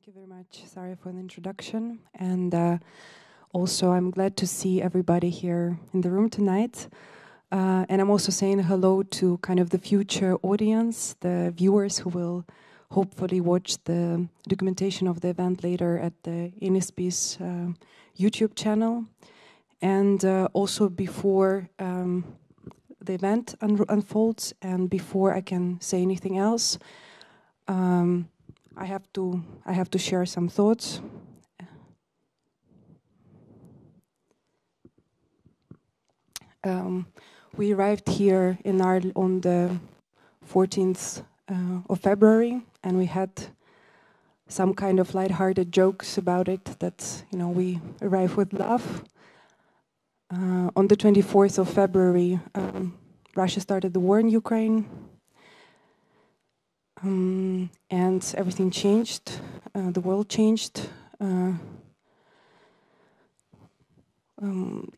Thank you very much, Sarah, for the introduction. And also, I'm glad to see everybody here in the room tonight. And I'm also saying hello to kind of the future audience, the viewers who will hopefully watch the documentation of the event later at the ENSP's YouTube channel. And also before the event unfolds and before I can say anything else, I have to share some thoughts. We arrived here in Arles on the 14th of February, and we had some kind of lighthearted jokes about it, that, you know, we arrived with love. On the 24th of February, Russia started the war in Ukraine. And everything changed, the world changed.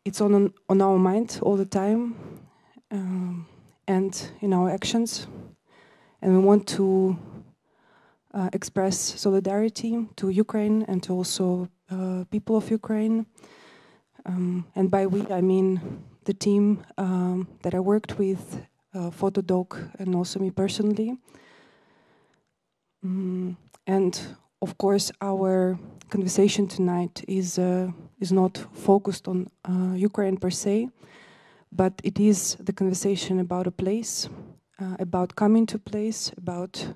It's on our mind all the time, and in our actions. And we want to express solidarity to Ukraine and to also people of Ukraine. And by we, I mean the team that I worked with, FOTODOK, and also me personally. And of course, our conversation tonight is not focused on Ukraine per se, but it is the conversation about a place, about coming to place, about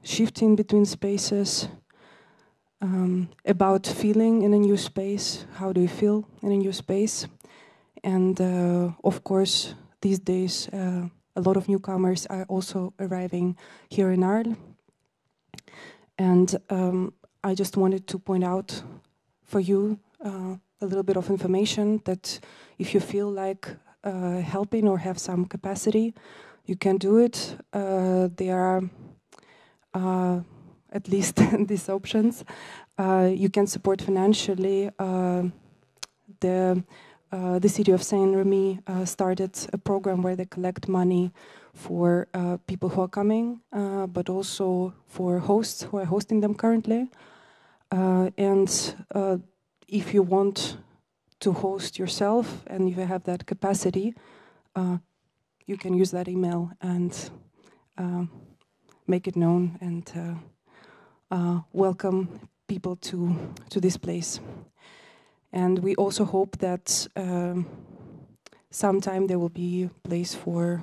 shifting between spaces, about feeling in a new space. How do you feel in a new space? And of course, these days, a lot of newcomers are also arriving here in Arles. And I just wanted to point out for you a little bit of information that if you feel like helping or have some capacity, you can do it. There are at least these options. You can support financially. The city of Saint-Remy started a program where they collect money for people who are coming, but also for hosts who are hosting them currently. And if you want to host yourself and if you have that capacity, you can use that email and make it known and welcome people to this place. And we also hope that sometime there will be a place for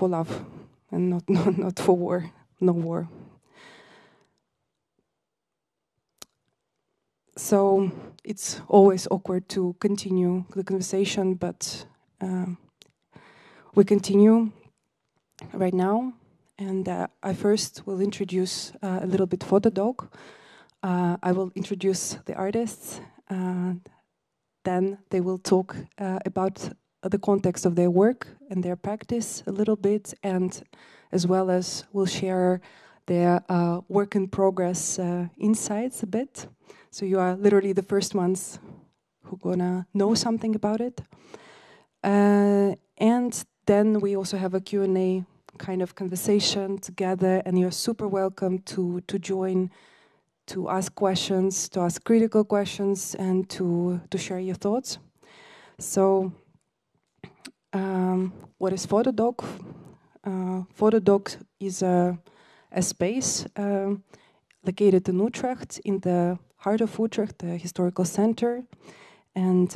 love and not for war, no war. So it's always awkward to continue the conversation, but we continue right now. And I first will introduce a little bit FOTODOK. I will introduce the artists. Then they will talk about the context of their work and their practice a little bit, and as well as will share their work in progress insights a bit. So you are literally the first ones who are gonna know something about it. And then we also have a Q&A kind of conversation together, and you're super welcome to join, to ask questions, to ask critical questions, and to share your thoughts. So, what is FOTODOK? FOTODOK is a space located in Utrecht, in the heart of Utrecht, the historical center. And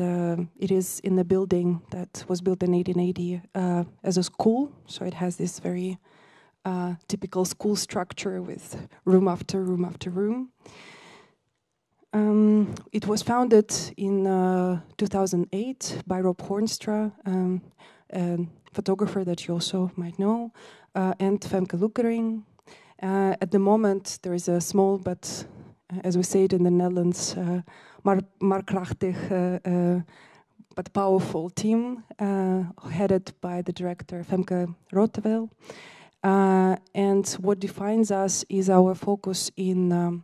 it is in a building that was built in 1880 as a school. So it has this very typical school structure with room after room after room. It was founded in 2008 by Rob Hornstra, a photographer that you also might know, and Femke Lukkering. At the moment, there is a small, but as we say it in the Netherlands, maar krachtig, but powerful team, headed by the director Femke Rottewel. And what defines us is our focus in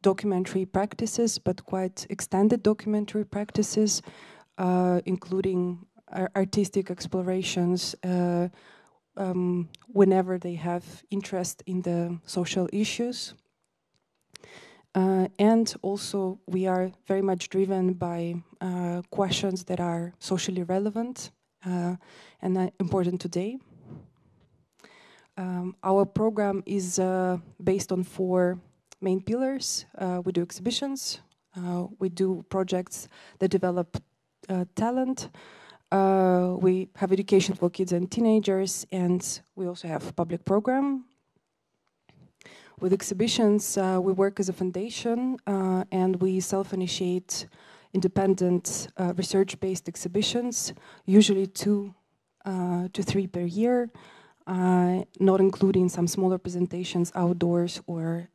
documentary practices, but quite extended documentary practices, including artistic explorations, whenever they have interest in the social issues. And also we are very much driven by questions that are socially relevant and important today. Our program is based on 4 main pillars. We do exhibitions, we do projects that develop talent, we have education for kids and teenagers, and we also have a public program. With exhibitions, we work as a foundation and we self-initiate independent research-based exhibitions, usually 2 to 3 per year, not including some smaller presentations outdoors or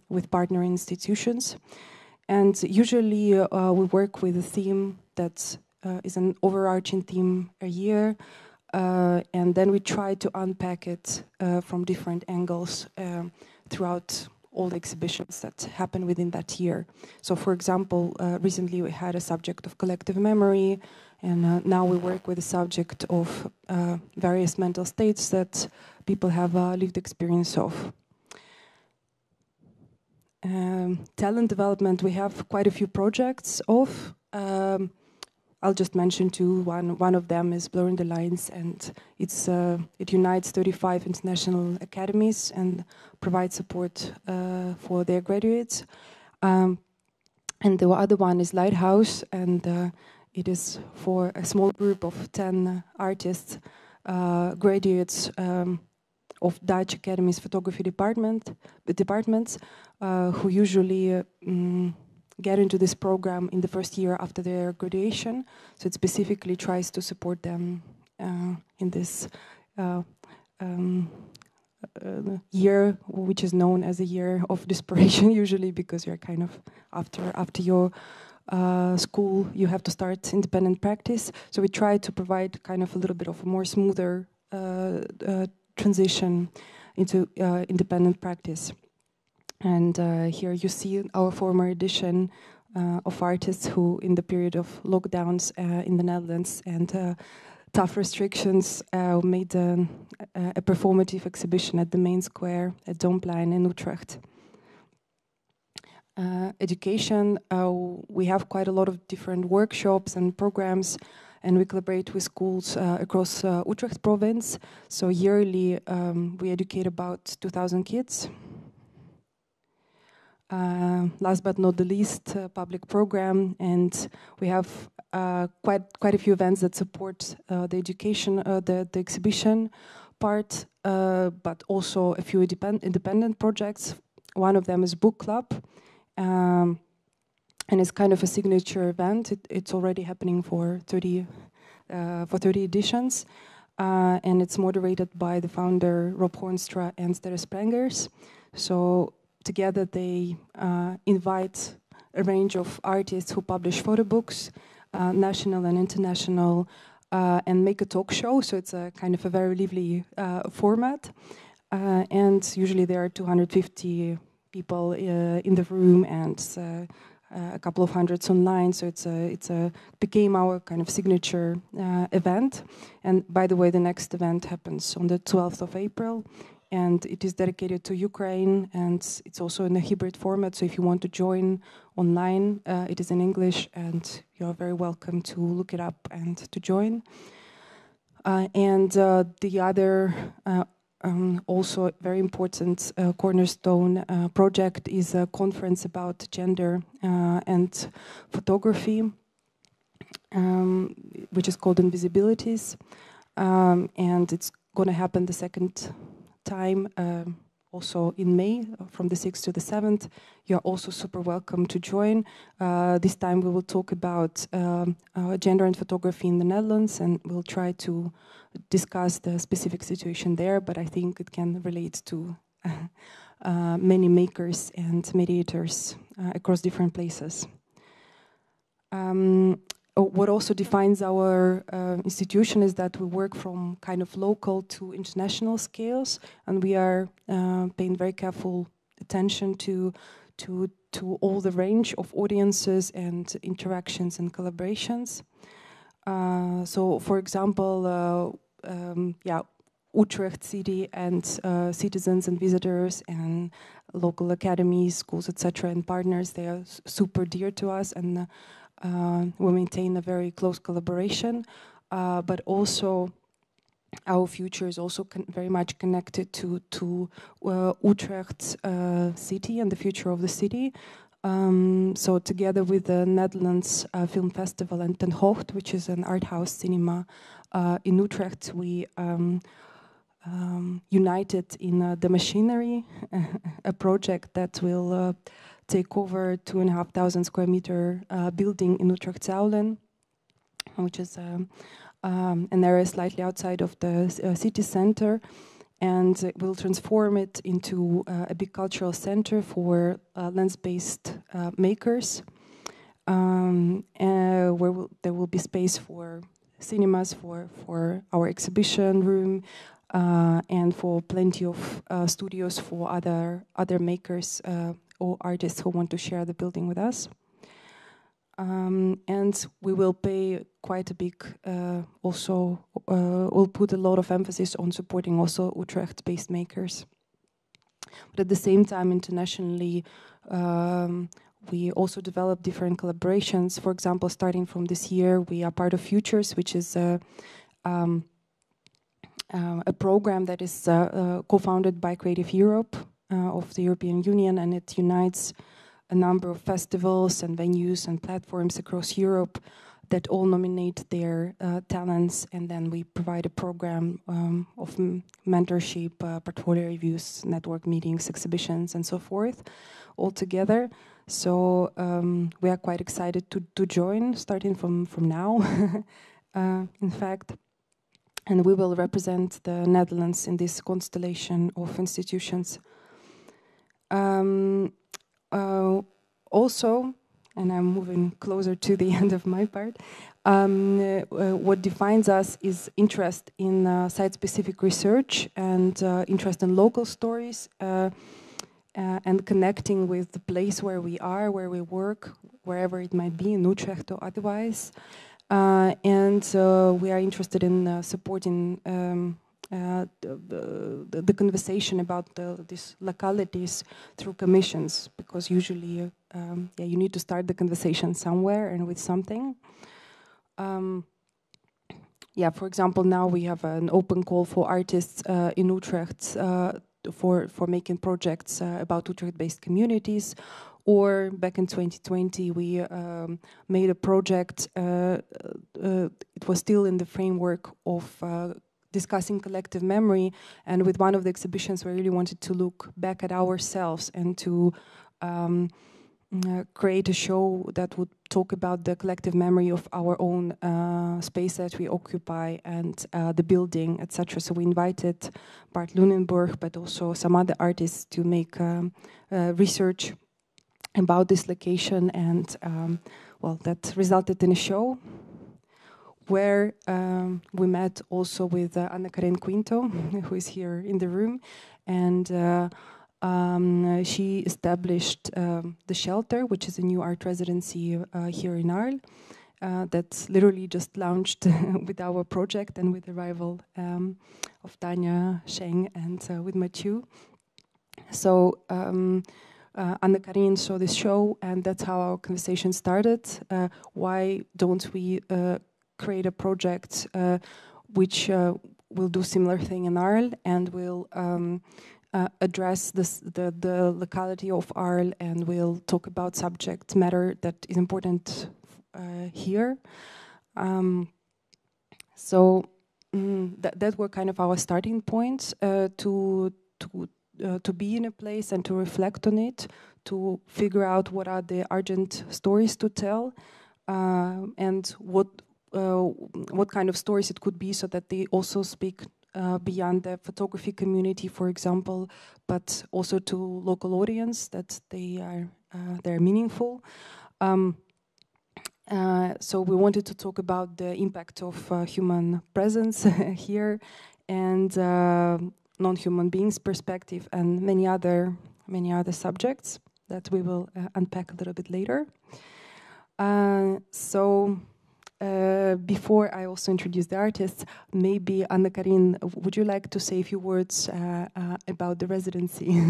with partner institutions. And usually we work with a theme that is an overarching theme a year, and then we try to unpack it from different angles throughout all the exhibitions that happen within that year. So for example, recently we had a subject of collective memory, and now we work with the subject of various mental states that people have lived experience of. Talent development, we have quite a few projects of. I'll just mention 2. One of them is Blurring the Lines, and it unites 35 international academies and provides support for their graduates. And the other one is Lighthouse, and it is for a small group of 10 artists, graduates of Dutch Academy's photography departments, who usually get into this program in the first year after their graduation. So it specifically tries to support them in this year, which is known as a year of desperation usually, because you're kind of after your school, you have to start independent practice. So we try to provide kind of a little bit of a more smoother transition into independent practice. And here you see our former edition of artists who, in the period of lockdowns in the Netherlands and tough restrictions, made a performative exhibition at the main square at Domplein in Utrecht. Education, we have quite a lot of different workshops and programs, and we collaborate with schools across Utrecht province. So yearly we educate about 2,000 kids. Last but not the least, public program, and we have quite a few events that support the education, the exhibition part, but also a few independent projects. One of them is Book Club, and it's kind of a signature event. It's already happening for 30 editions, and it's moderated by the founder Rob Hoornstra and Sterre Sprengers. So together they invite a range of artists who publish photo books, national and international, and make a talk show. So it's a kind of a very lively format. And usually there are 250 people in the room and a couple of hundreds online. So it became our kind of signature event. And by the way, the next event happens on the 12th of April. And it is dedicated to Ukraine, and it's also in a hybrid format. So if you want to join online, it is in English, and you're very welcome to look it up and to join. And the other, also very important cornerstone project is a conference about gender and photography, which is called Invisibilities. And it's going to happen the second time, also in May, from the 6th to the 7th. You're also super welcome to join. This time we will talk about gender and photography in the Netherlands, and we'll try to discuss the specific situation there, but I think it can relate to many makers and mediators across different places. What also defines our institution is that we work from kind of local to international scales, and we are paying very careful attention to all the range of audiences and interactions and collaborations. So, for example, Utrecht city and citizens and visitors and local academies, schools, etc., and partners. They are super dear to us, and we maintain a very close collaboration. But also, our future is also very much connected to Utrecht city and the future of the city. So together with the Netherlands Film Festival and Ten Hoogte, which is an art house cinema in Utrecht, we united in the machinery, a project that will take over 2,500 square meter building in Utrecht Zuilen, which is an area slightly outside of the city center, and it will transform it into a big cultural center for lens-based makers, where there will be space for cinemas, for our exhibition room, and for plenty of studios for other makers or artists who want to share the building with us. And we will pay quite a big, we'll put a lot of emphasis on supporting also Utrecht-based makers. But at the same time, internationally, we also develop different collaborations. For example, starting from this year, we are part of Futures, which is a program that is co-founded by Creative Europe of the European Union, and it unites a number of festivals and venues and platforms across Europe that all nominate their talents, and then we provide a program of mentorship, portfolio reviews, network meetings, exhibitions, and so forth, all together. So we are quite excited to join, starting from now, in fact. And we will represent the Netherlands in this constellation of institutions. Also, and I'm moving closer to the end of my part, what defines us is interest in site-specific research and interest in local stories and connecting with the place where we are, where we work, wherever it might be, in Utrecht or otherwise. And we are interested in supporting the conversation about these localities through commissions, because usually you need to start the conversation somewhere and with something. For example, now we have an open call for artists in Utrecht for making projects about Utrecht-based communities. Or back in 2020, we made a project. It was still in the framework of discussing collective memory, and with one of the exhibitions, we really wanted to look back at ourselves and to create a show that would talk about the collective memory of our own space that we occupy and the building, etc. So we invited Bart Lunenburg, but also some other artists to make research about this location, and that resulted in a show where we met also with Anna Karen Quinto, who is here in the room, and she established the Shelter, which is a new art residency here in Arles, that's literally just launched with our project and with the arrival of Tanja, Sheng, and with Mathieu. So Anna Karin saw this show, and that's how our conversation started. Why don't we create a project which will do similar thing in Arles and will address the locality of Arles, and will talk about subject matter that is important here. That were kind of our starting points to be in a place and to reflect on it, to figure out what are the urgent stories to tell, and what kind of stories it could be, so that they also speak beyond the photography community, for example, but also to local audience, that they're meaningful. So we wanted to talk about the impact of human presence here, and non-human beings perspective, and many other subjects that we will unpack a little bit later. So before I also introduce the artists, maybe Anna-Karin, would you like to say a few words about the residency?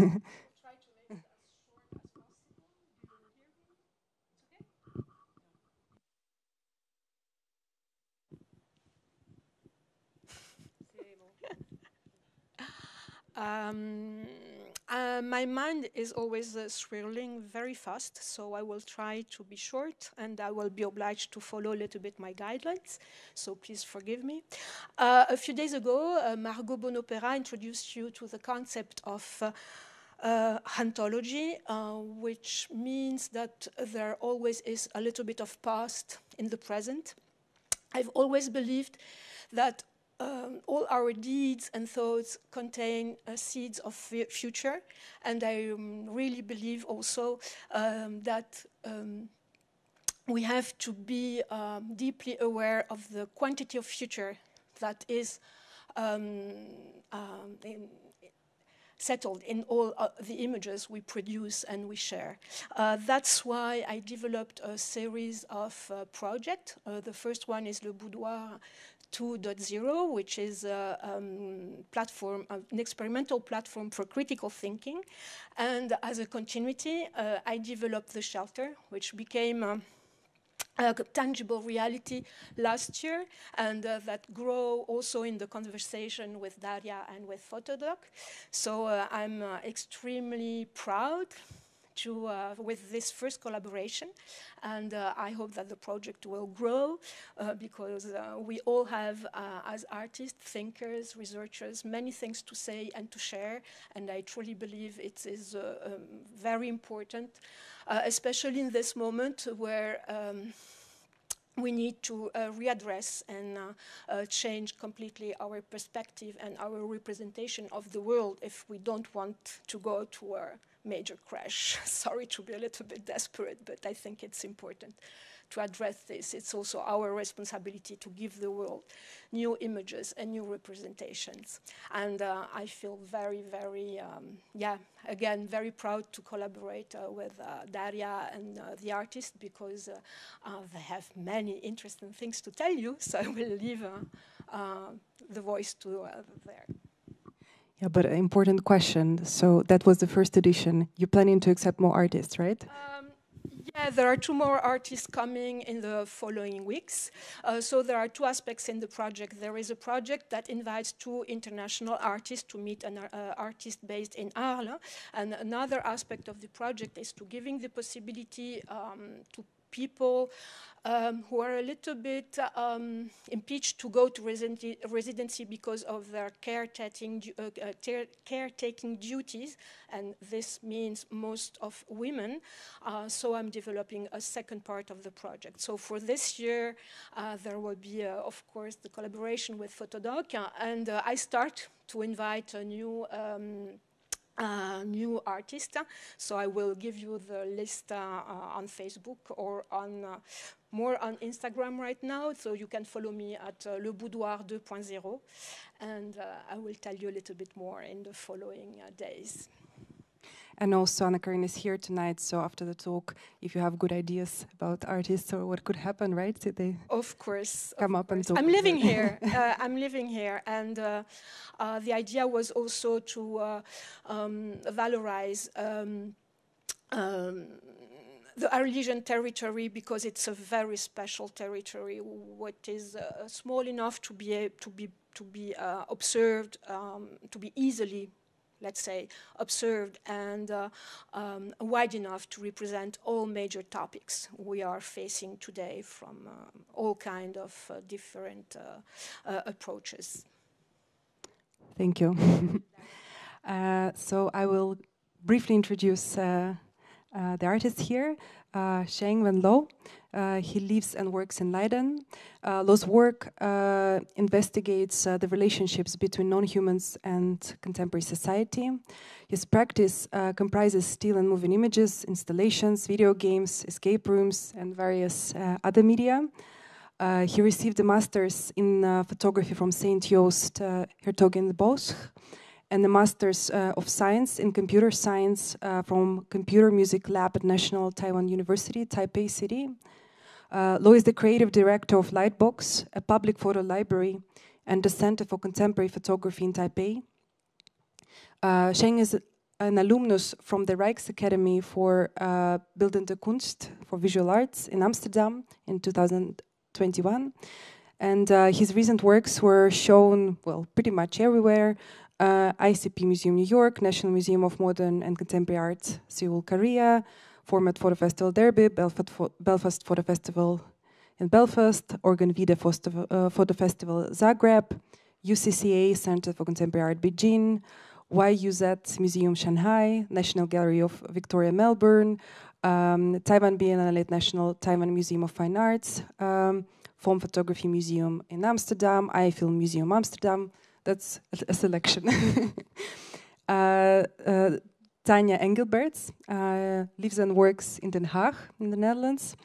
My mind is always swirling very fast, so I will try to be short, and I will be obliged to follow a little bit my guidelines, so please forgive me. A few days ago, Margot Bonopera introduced you to the concept of hantology, which means that there always is a little bit of past in the present. I've always believed that all our deeds and thoughts contain seeds of future, and I really believe also that we have to be deeply aware of the quantity of future that is settled in all the images we produce and we share. That's why I developed a series of projects. The first one is Le Boudoir 2.0, which is a platform, an experimental platform for critical thinking. And as a continuity, I developed The Shelter, which became a tangible reality last year, and that grow also in the conversation with Daria and with FOTODOK. So I'm extremely proud to, with this first collaboration, and I hope that the project will grow because we all have, as artists, thinkers, researchers, many things to say and to share, and I truly believe it is very important, especially in this moment where we need to readdress and change completely our perspective and our representation of the world if we don't want to go to a major crash. Sorry to be a little bit desperate, but I think it's important to address this. It's also our responsibility to give the world new images and new representations. And I feel very, very, again, very proud to collaborate with Daria and the artist, because they have many interesting things to tell you. So I will leave the voice to there. Yeah, but an important question. So that was the first edition. You're planning to accept more artists, right? Yeah, there are 2 more artists coming in the following weeks. So there are 2 aspects in the project. There is a project that invites 2 international artists to meet an artist based in Arles. And another aspect of the project is to giving the possibility to people who are a little bit impeached to go to residency because of their caretaking duties, and this means most of women. So I'm developing a second part of the project. So for this year, there will be, of course, the collaboration with FOTODOK, and I start to invite a new artist. So I will give you the list on Facebook or on more on Instagram right now. So you can follow me at Le Boudoir 2.0, and I will tell you a little bit more in the following days. And also Anna-Karin is here tonight, so after the talk, if you have good ideas about artists or what could happen, right? So they of course. Come up and talk. I'm living here. I'm living here, and the idea was also to valorize the Arlesian territory, because it's a very special territory, what is small enough to be observed, to be easily, let's say, observed, and wide enough to represent all major topics we are facing today from all kind of different approaches. Thank you. So I will briefly introduce the artist here, Sheng-Wen Lo. He lives and works in Leiden. Lo's work investigates the relationships between non-humans and contemporary society. His practice comprises still and moving images, installations, video games, escape rooms, and various other media. He received a master's in photography from St. Joost Hertogenbosch, and the Masters of Science in Computer Science from Computer Music Lab at National Taiwan University, Taipei City. Lo is the creative director of Lightbox, a public photo library, and the Center for Contemporary Photography in Taipei. Sheng is an alumnus from the Rijksacademie for Beeldende Kunst, for visual arts, in Amsterdam in 2021. And his recent works were shown, well, pretty much everywhere. ICP Museum New York, National Museum of Modern and Contemporary Art, Seoul, Korea, Format Photo Festival Derby, Belfast Photo Festival in Belfast, Organ Vida Photo Festival Zagreb, UCCA Center for Contemporary Art Beijing, YUZ Museum Shanghai, National Gallery of Victoria Melbourne, Taiwan Biennale National Taiwan Museum of Fine Arts, Film Photography Museum in Amsterdam, iFilm Museum Amsterdam. That's a selection. Tanja Engelberts lives and works in Den Haag, in the Netherlands.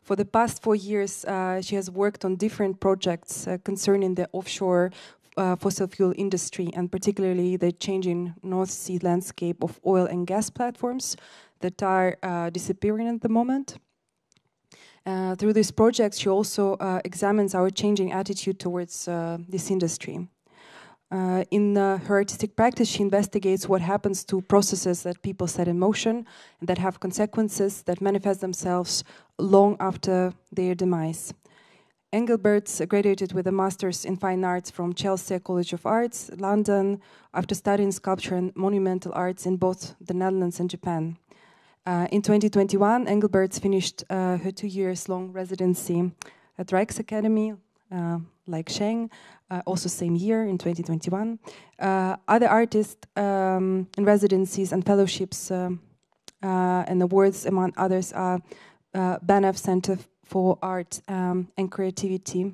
For the past 4 years, she has worked on different projects concerning the offshore fossil fuel industry, and particularly the changing North Sea landscape of oil and gas platforms that are disappearing at the moment. Through this project, she also examines our changing attitude towards this industry. In her artistic practice, she investigates what happens to processes that people set in motion and that have consequences that manifest themselves long after their demise. Engelberts graduated with a master's in fine arts from Chelsea College of Arts, London, after studying sculpture and monumental arts in both the Netherlands and Japan. In 2021, Engelberts finished her 2 years long residency at Rijksacademie, like Sheng, also same year in 2021. Other artists in residencies and fellowships and awards, among others, are Banff Center for Art and Creativity,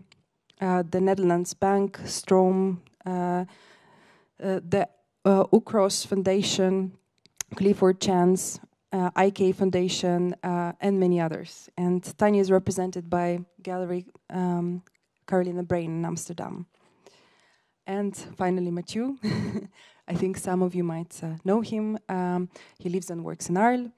the Netherlands Bank, Stroom, the Ukros Foundation, Clifford Chance, IK Foundation, and many others. And Tanja is represented by Gallery Caroline Brain in Amsterdam. And finally, Mathieu. I think some of you might know him. He lives and works in Arles.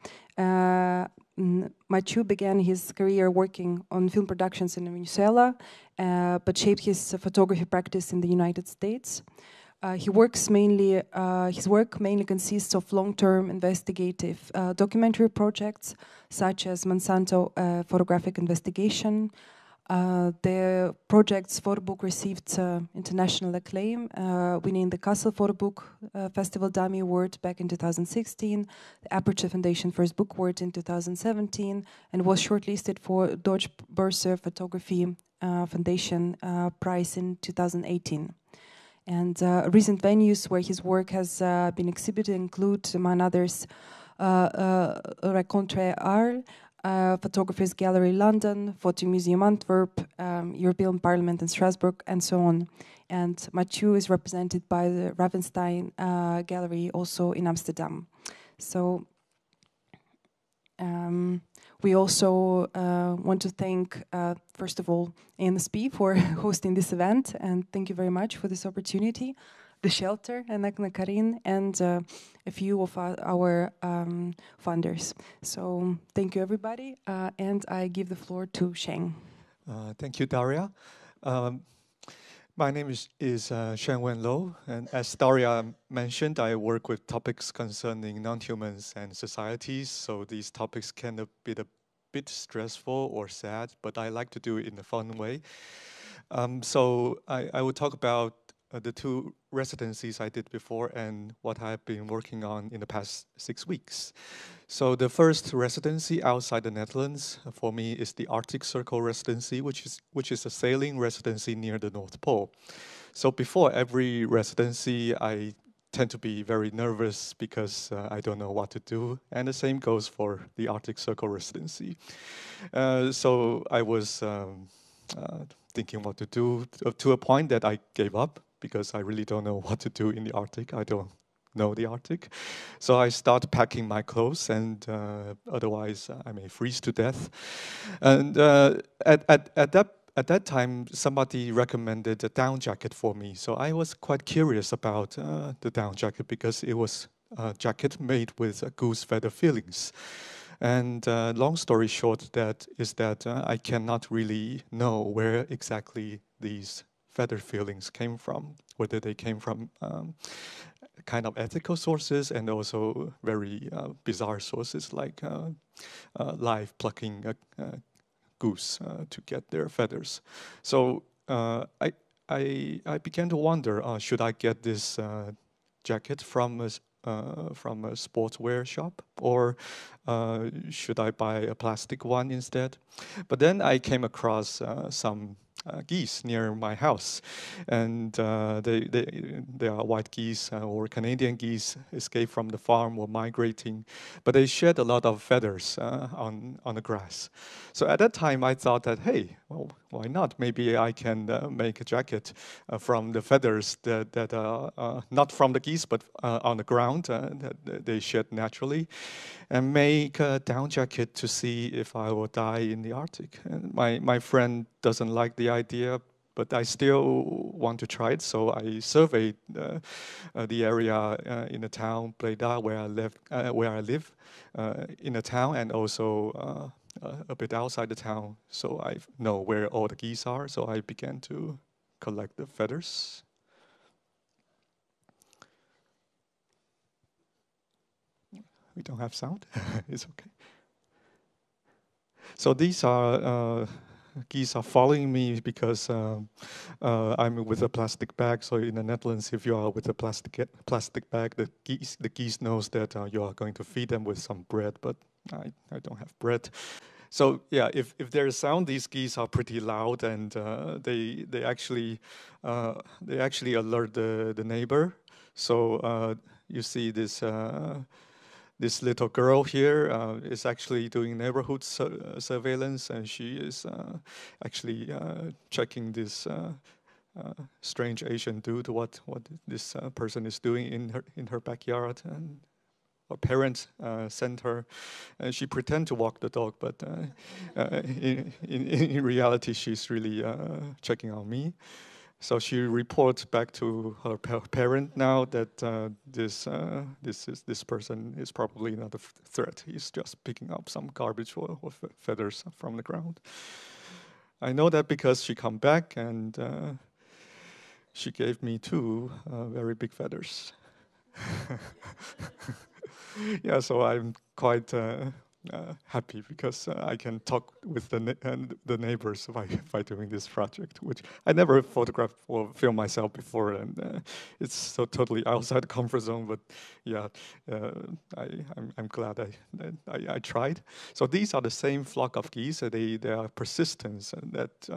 Mathieu began his career working on film productions in Venezuela, but shaped his photography practice in the United States. His work mainly consists of long-term investigative documentary projects, such as Monsanto Photographic Investigation. The project's photo book received international acclaim, winning the Kassel Photo Book Festival Dummy Award back in 2016, the Aperture Foundation First Book Award in 2017, and was shortlisted for Deutsche Börse Photography Foundation Prize in 2018. And recent venues where his work has been exhibited include, among others, Rencontre Arles, Photographers Gallery London, Photo Museum Antwerp, European Parliament in Strasbourg, and so on. And Mathieu is represented by the Ravenstein Gallery, also in Amsterdam. So we also want to thank, first of all, ENSP for hosting this event, and thank you very much for this opportunity. The Shelter, and Karin, and a few of our funders. So thank you, everybody, and I give the floor to Sheng. Thank you, Daria. My name is Sheng-Wen Lo, and as Daria mentioned, I work with topics concerning non-humans and societies, so these topics can be a bit stressful or sad, but I like to do it in a fun way. So I will talk about the 2 residencies I did before and what I've been working on in the past 6 weeks. So the first residency outside the Netherlands for me is the Arctic Circle residency, which is a sailing residency near the North Pole. So before every residency, I tend to be very nervous because I don't know what to do, and the same goes for the Arctic Circle residency. So I was thinking what to do to a point that I gave up, because I really don't know what to do in the Arctic. I don't know the Arctic. So I start packing my clothes, and otherwise I may freeze to death. And at that time, somebody recommended a down jacket for me. So I was quite curious about the down jacket, because it was a jacket made with goose feather fillings. And long story short, that I cannot really know where exactly these feather feelings came from, whether they came from kind of ethical sources and also very bizarre sources like live plucking a goose to get their feathers. So I began to wonder, should I get this jacket from a sportswear shop, or should I buy a plastic one instead? But then I came across some geese near my house, and they are white geese or Canadian geese, escaped from the farm or migrating, but they shed a lot of feathers on the grass. So at that time I thought that, hey, well, why not? Maybe I can make a jacket from the feathers that are not from the geese but on the ground that they shed naturally, and make a down jacket to see if I will die in the Arctic. And my friend doesn't like the idea, but I still want to try it. So I surveyed the area in the town, Breda, where I live in the town, and also a bit outside the town. So I know where all the geese are. So I began to collect the feathers. We don't have sound. It's okay. So these are geese are following me because I'm with a plastic bag. So in the Netherlands, if you are with a plastic bag, the geese knows that you are going to feed them with some bread. But I don't have bread. So yeah, if there is sound, these geese are pretty loud, and they actually alert the neighbor. So you see this. This little girl here is actually doing neighborhood surveillance, and she is actually checking this strange Asian dude, what this person is doing in her backyard. And her parents sent her, and she pretend to walk the dog, but in reality, she's really checking on me. So she reports back to her parent now that this person is probably not a threat. He's just picking up some garbage or feathers from the ground. I know that because she come back and she gave me 2 very big feathers. Yeah, so I'm quite happy because I can talk with the neighbors by doing this project, which I never photographed or filmed myself before, and it's so totally outside the comfort zone. But yeah, I'm glad I tried. So these are the same flock of geese. They are persistent, and that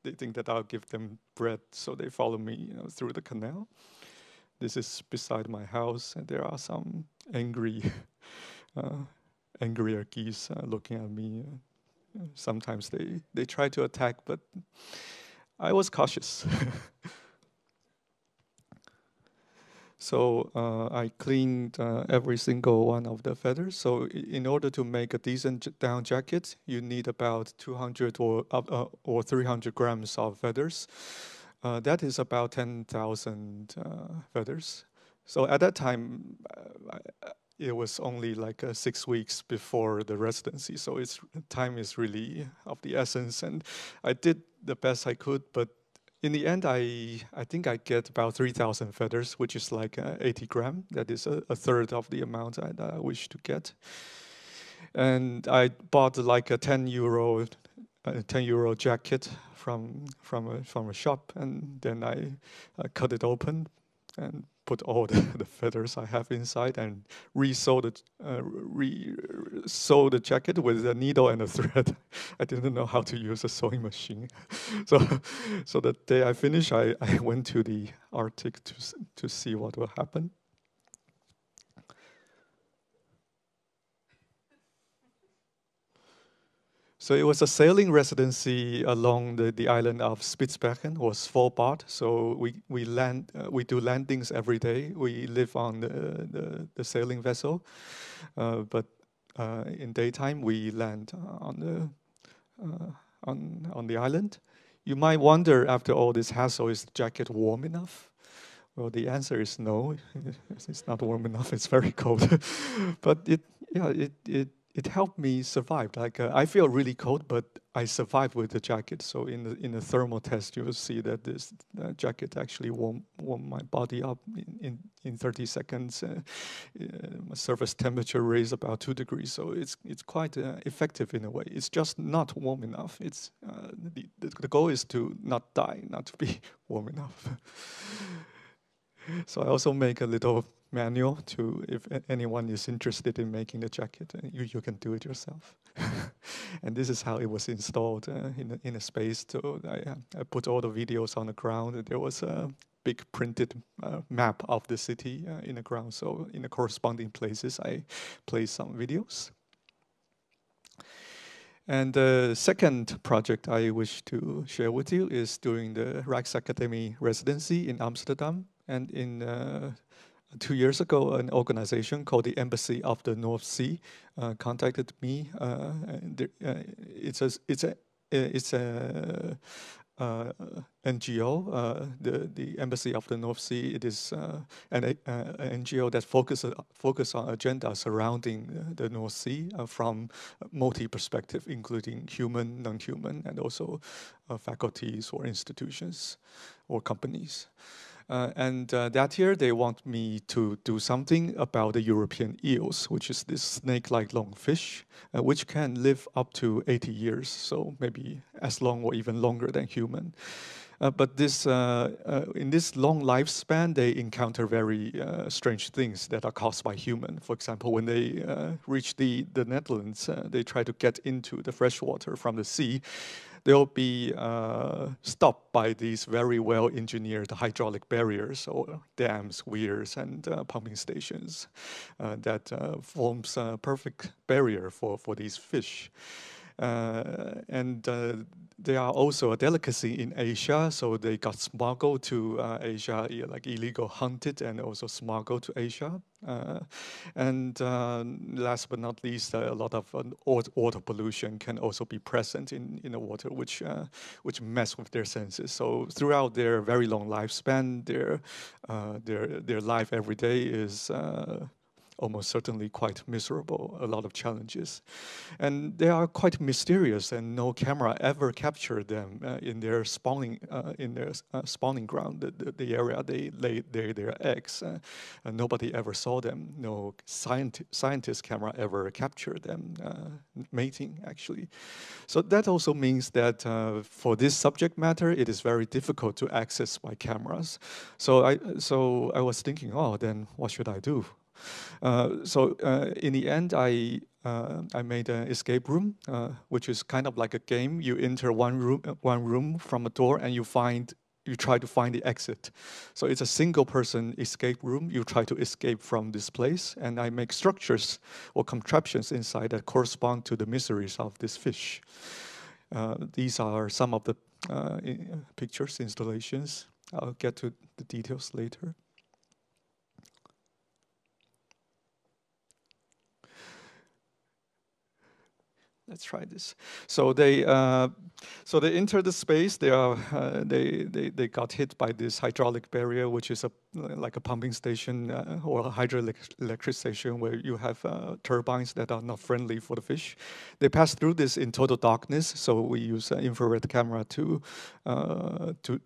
they think that I'll give them bread, so they follow me through the canal. This is beside my house, and there are some angrier geese looking at me. Sometimes they try to attack, but I was cautious. So I cleaned every single one of the feathers. So in order to make a decent down jacket, you need about 200 or 300 grams of feathers. That is about 10,000 feathers. So at that time, it was only like 6 weeks before the residency. So time is really of the essence. And I did the best I could, but in the end, I think I get about 3,000 feathers, which is like 80 grams. That is a third of the amount I wish to get. And I bought like a 10 euro jacket from a shop, and then I cut it open and put all the feathers I have inside and sew the jacket with a needle and a thread. I didn't know how to use a sewing machine. So the day I finished, I went to the Arctic to see what will happen. So it was a sailing residency along the island of Spitsbergen. It was Svalbard. So we do landings every day. We live on the sailing vessel, but in daytime we land on the island. You might wonder, after all this hassle, is the jacket warm enough? Well, the answer is no. It's not warm enough. It's very cold. But it helped me survive. Like I feel really cold, but I survived with the jacket. So in the thermal test, you will see that this jacket actually warm my body up in 30 seconds. My surface temperature raised about 2 degrees. So it's quite effective in a way. It's just not warm enough. It's the goal is to not die, not to be warm enough. So I also make a little manual to, if anyone is interested in making the jacket, you can do it yourself. And this is how it was installed in a space. So I put all the videos on the ground. There was a big printed map of the city in the ground. So in the corresponding places, I placed some videos. And the second project I wish to share with you is during the Rijksacademie residency in Amsterdam. And in 2 years ago, an organization called the Embassy of the North Sea contacted me. It's a NGO, the Embassy of the North Sea. It is an NGO that focus on agenda surrounding the North Sea from multi-perspective, including human, non-human, and also faculties or institutions or companies. That year, they want me to do something about the European eels, which is this snake-like long fish, which can live up to 80 years, so maybe as long or even longer than human. But this, in this long lifespan, they encounter very strange things that are caused by human. For example, when they reach the Netherlands, they try to get into the fresh water from the sea. They'll be stopped by these very well-engineered hydraulic barriers or dams, weirs, and pumping stations that forms a perfect barrier for these fish. They are also a delicacy in Asia, so they got smuggled to Asia, like illegal hunted and also smuggled to Asia. Last but not least, a lot of water pollution can also be present in the water, which mess with their senses. So throughout their very long lifespan, their life every day is almost certainly quite miserable, a lot of challenges. And they are quite mysterious, and no camera ever captured them in their spawning ground, the area they lay their eggs. Nobody ever saw them. No scientist camera ever captured them mating, actually. So that also means that for this subject matter, it is very difficult to access by cameras. So I was thinking, oh, then what should I do? In the end, I made an escape room, which is kind of like a game. You enter one room from a door, and you try to find the exit. So it's a single-person escape room. You try to escape from this place, and I make structures or contraptions inside that correspond to the miseries of this fish. These are some of the pictures, installations. I'll get to the details later. Let's try this. So they enter the space. They got hit by this hydraulic barrier, which is like a pumping station or a hydroelectric station where you have turbines that are not friendly for the fish. They pass through this in total darkness. So we use an infrared camera to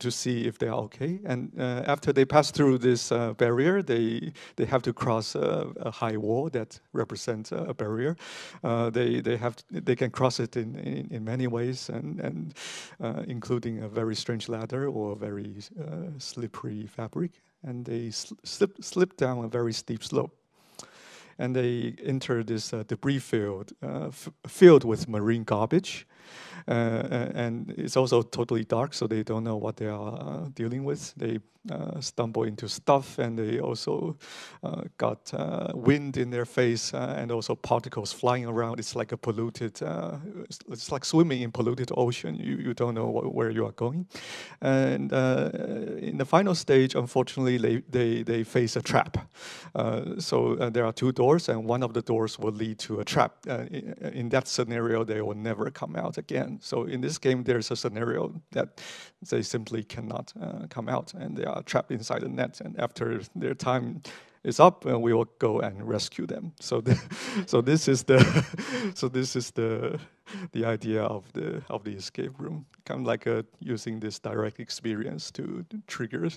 see if they are okay. And after they pass through this barrier, they have to cross a high wall that represents a barrier. They can cross it in many ways, and including a very strange ladder or a very slippery fabric. And they slip down a very steep slope. And they enter this debris field filled with marine garbage. And it's also totally dark, so they don't know what they are dealing with. They stumble into stuff, and they also got wind in their face and also particles flying around. It's like a polluted, it's like swimming in polluted ocean. You don't know where you are going. And in the final stage, unfortunately, they face a trap. So there are 2 doors, and one of the doors will lead to a trap. In that scenario, they will never come out. out again. So in this game, there's a scenario that they simply cannot come out, and they are trapped inside the net. And after their time is up, we will go and rescue them. So, so this is the idea of the escape room, kind of like using this direct experience to trigger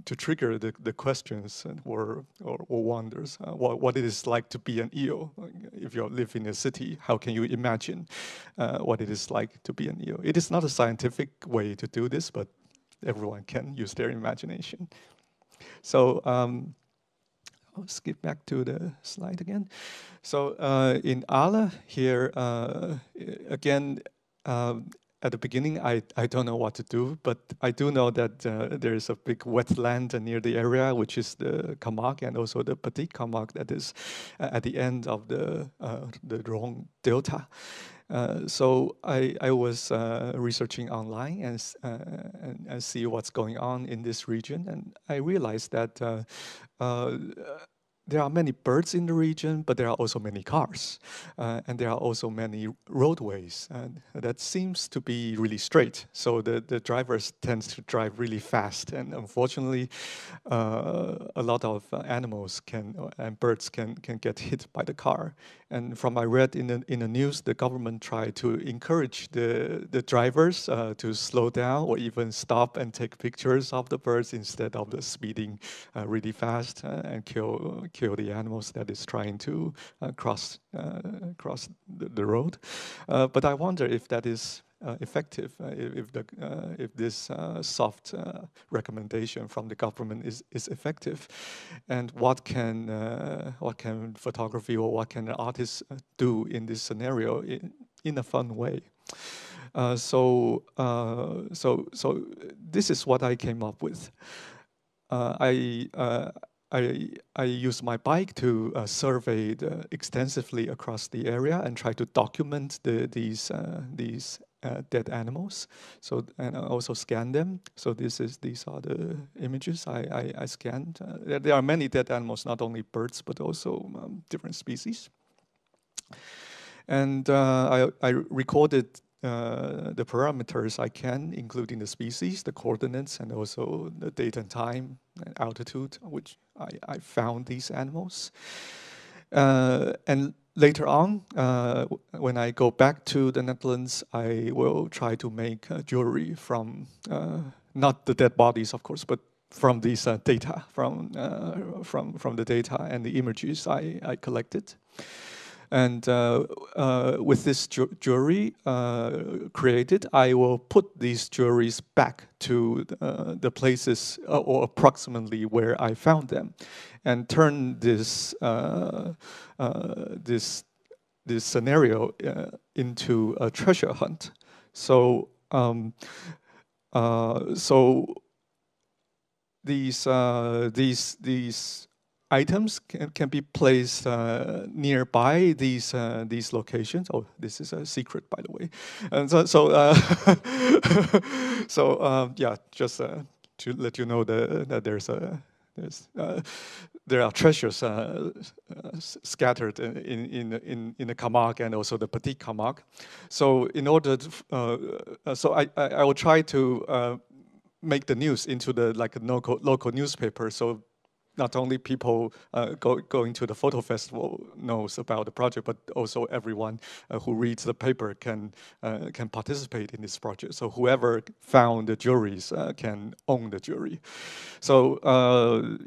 to trigger the questions or wonders. What it is like to be an EO. If you live in a city, how can you imagine what it is like to be an EO? It is not a scientific way to do this, but everyone can use their imagination. So I'll skip back to the slide again. So in Arles here, again, at the beginning, I don't know what to do, but I do know that there is a big wetland near the area, which is the Camargue, and also the Petit Camargue that is at the end of the Rhône Delta. So I was researching online and see what's going on in this region, and I realized that there are many birds in the region, but there are also many cars, and there are also many roadways, and that seems to be really straight. So the drivers tend to drive really fast, and unfortunately, a lot of animals and birds can get hit by the car. And from I read in the news, the government tried to encourage the drivers to slow down or even stop and take pictures of the birds instead of the speeding really fast and kill the animals that is trying to cross the road. But I wonder if that is effective, if this soft recommendation from the government is effective, and what can photography or what can an artist do in this scenario in a fun way. So this is what I came up with. I use my bike to survey extensively across the area and try to document these dead animals. So, and I also scan them. So these are the images I scanned. There are many dead animals, not only birds but also different species. And I recorded the parameters I can, including the species, the coordinates, and also the date and time and altitude, which I found these animals. And later on, when I go back to the Netherlands, I will try to make jewelry from, not the dead bodies, of course, but from these data, from the data and the images I collected. And with this jewelry created, I will put these jewelries back to the places or approximately where I found them, and turn this this scenario into a treasure hunt. So these items can be placed nearby these locations. Oh, this is a secret, by the way. And yeah, just to let you know that there are treasures scattered in the Camargue and also the Petit Camargue. So in order to, so I will try to make the news into the like a local newspaper. So not only people going to the photo festival knows about the project, but also everyone who reads the paper can participate in this project. So whoever found the jewelries can own the jewelry. So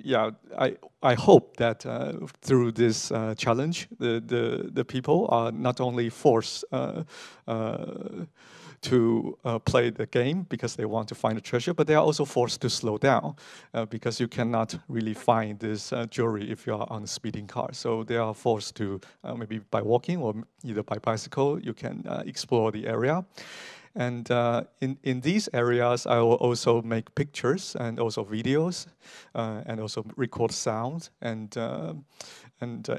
yeah, I hope that through this challenge, the people are not only forced to play the game because they want to find a treasure, but they are also forced to slow down because you cannot really find this jewelry if you are on a speeding car. So they are forced to, maybe by walking or either by bicycle, you can explore the area. And in these areas, I will also make pictures and also videos and also record sound and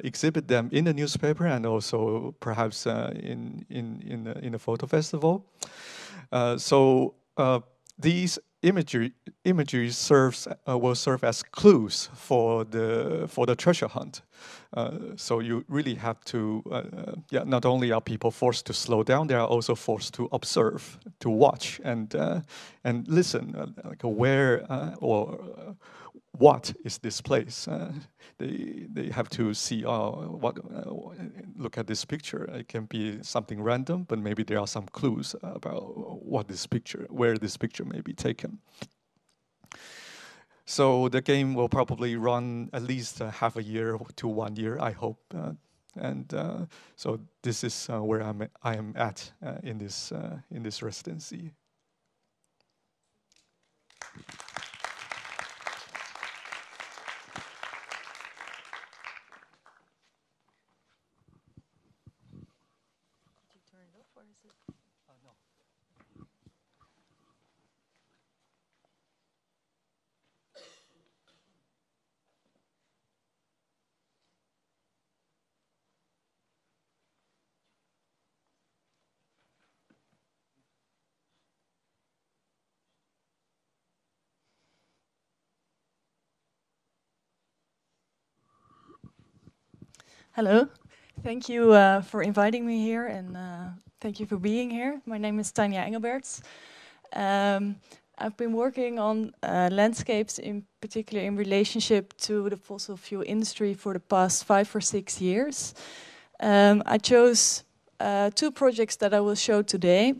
exhibit them in the newspaper and also perhaps in a photo festival. So these imagery will serve as clues for the treasure hunt. So you really have to, not only are people forced to slow down, they are also forced to observe, to watch, and listen, like where or what is this place. They have to see look at this picture. It can be something random, but maybe there are some clues about where this picture may be taken. So the game will probably run at least half a year to 1 year, I hope. So this is where I am at in this residency. Hello, thank you for inviting me here, and thank you for being here. My name is Tanja Engelberts. I've been working on landscapes, in particular in relationship to the fossil fuel industry for the past 5 or 6 years. I chose 2 projects that I will show today.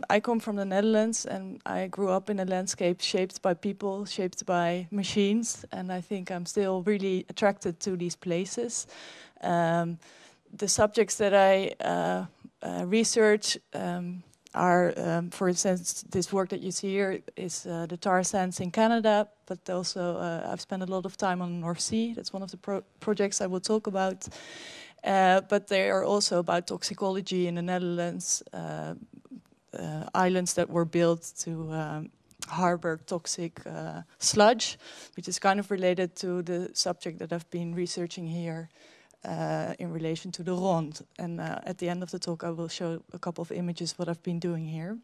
I come from the Netherlands, and I grew up in a landscape shaped by people, shaped by machines, and I think I'm still really attracted to these places. The subjects that I research are, for instance, this work that you see here is the tar sands in Canada, but also I've spent a lot of time on the North Sea. That's one of the projects I will talk about. But they are also about toxicology in the Netherlands, islands that were built to harbor toxic sludge, which is kind of related to the subject that I've been researching here in relation to the Ronde. And at the end of the talk, I will show a couple of images what I've been doing here.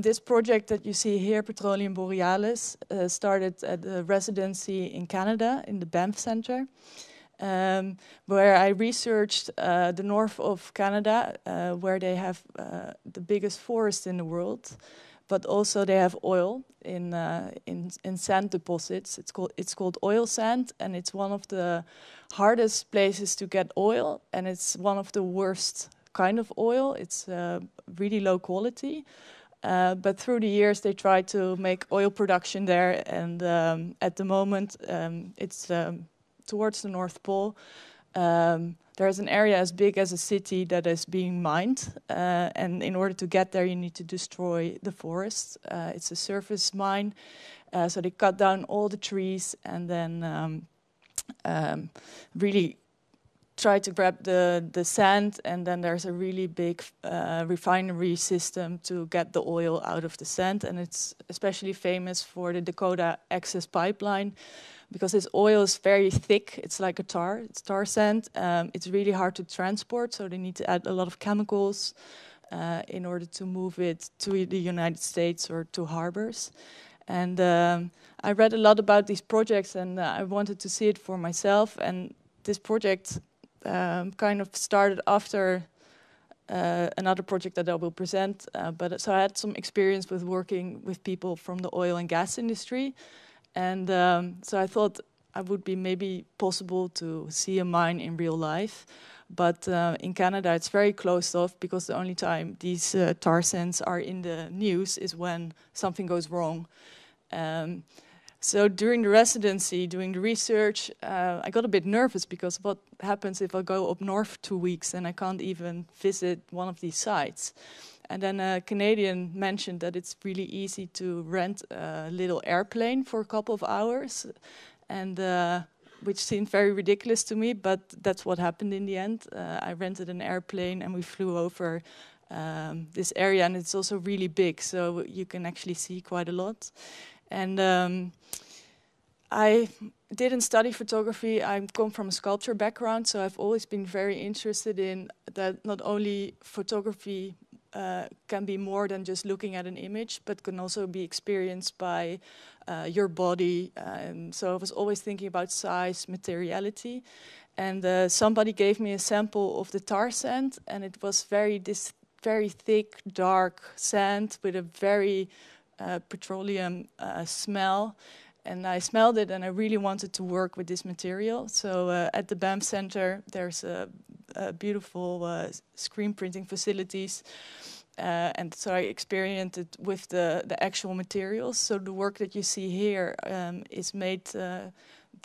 This project that you see here, Petroleum Borealis, started at the residency in Canada, in the Banff Center. Where I researched the north of Canada, where they have the biggest forest in the world, but also they have oil in sand deposits. It's called oil sand, and it's one of the hardest places to get oil, and it's one of the worst kind of oil. It's really low quality. But through the years, they tried to make oil production there, and at the moment, it's towards the North Pole. There's an area as big as a city that is being mined, and in order to get there, you need to destroy the forest. It's a surface mine, so they cut down all the trees and then really try to grab the sand, and then there's a really big refinery system to get the oil out of the sand, and it's especially famous for the Dakota Access Pipeline, because this oil is very thick. It's like it's tar sand. It's really hard to transport, so they need to add a lot of chemicals in order to move it to the United States or to harbors. And I read a lot about these projects, and I wanted to see it for myself. And this project kind of started after another project that I will present. So I had some experience with working with people from the oil and gas industry. And so I thought it would be maybe possible to see a mine in real life. But in Canada, it's very closed off, because the only time these tar sands are in the news is when something goes wrong. So during the residency, doing the research, I got a bit nervous, because what happens if I go up north 2 weeks and I can't even visit one of these sites? And then a Canadian mentioned that it's really easy to rent a little airplane for a couple of hours, and which seemed very ridiculous to me, but that's what happened in the end. I rented an airplane and we flew over this area, and it's also really big, so you can actually see quite a lot. And I didn't study photography. I come from a sculpture background, so I've always been very interested in that not only photography can be more than just looking at an image, but can also be experienced by your body. And so I was always thinking about size, materiality. And somebody gave me a sample of the tar sand, and it was very thick, dark sand with a very petroleum smell. And I smelled it, and I really wanted to work with this material. So at the BAM Center, there's a beautiful screen printing facilities. And so I experienced it with the actual materials. So the work that you see here is made,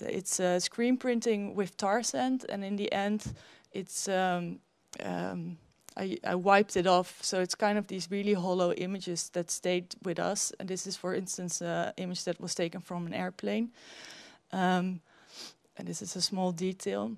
it's screen printing with tar sand. And in the end, it's I wiped it off, so it's kind of these really hollow images that stayed with us. And this is, for instance, an image that was taken from an airplane. And this is a small detail.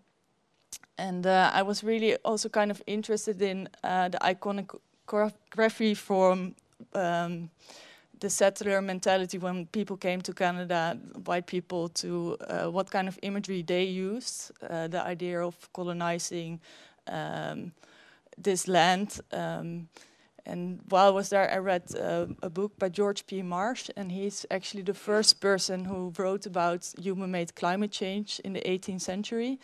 And I was really also kind of interested in the iconography from the settler mentality when people came to Canada, white people, to what kind of imagery they used, the idea of colonizing this land. And while I was there, I read a book by George P. Marsh, and he's actually the first person who wrote about human-made climate change in the 18th century.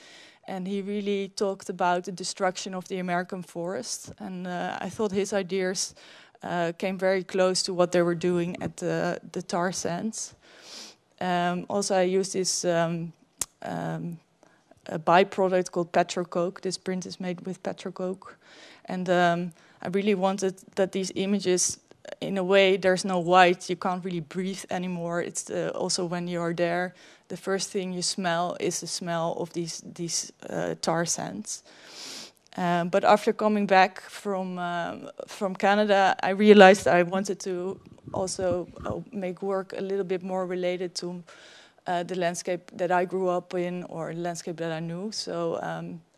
And he really talked about the destruction of the American forest. And I thought his ideas came very close to what they were doing at the tar sands. Also, I used this a byproduct called petrocoke. This print is made with petrocoke. And I really wanted that these images, in a way, there's no white, you can't really breathe anymore. It's also when you're there, the first thing you smell is the smell of these tar sands. But after coming back from Canada, I realized I wanted to also make work a little bit more related to the landscape that I grew up in, or the landscape that I knew. So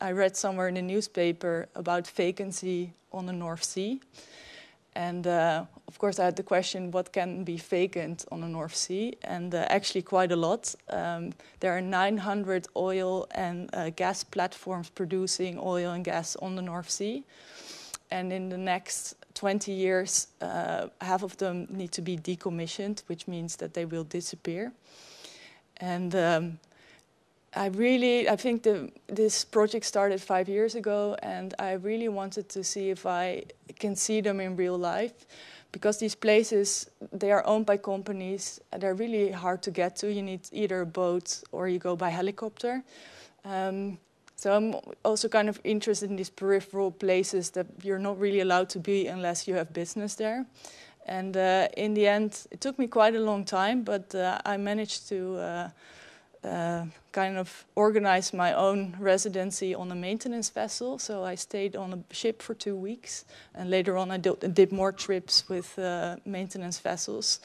I read somewhere in the newspaper about vacancy on the North Sea. And of course I had the question, what can be vacant on the North Sea? And actually quite a lot. There are 900 oil and gas platforms producing oil and gas on the North Sea. And in the next 20 years, half of them need to be decommissioned, which means that they will disappear. And I think this project started 5 years ago, and I really wanted to see if I can see them in real life, because these places, they are owned by companies, and they're really hard to get to. You need either a boat or you go by helicopter. So I'm also kind of interested in these peripheral places that you're not really allowed to be unless you have business there. And in the end, it took me quite a long time, but I managed to kind of organize my own residency on a maintenance vessel. So I stayed on a ship for 2 weeks, and later on I did more trips with maintenance vessels.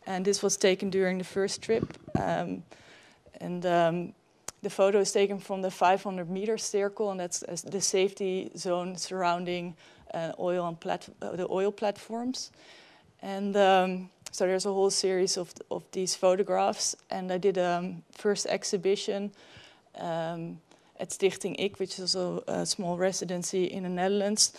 And this was taken during the first trip. The photo is taken from the 500-meter circle, and that's the safety zone surrounding the oil platforms. And so there's a whole series of these photographs. And I did a first exhibition at Stichting ECK, which is also a small residency in the Netherlands.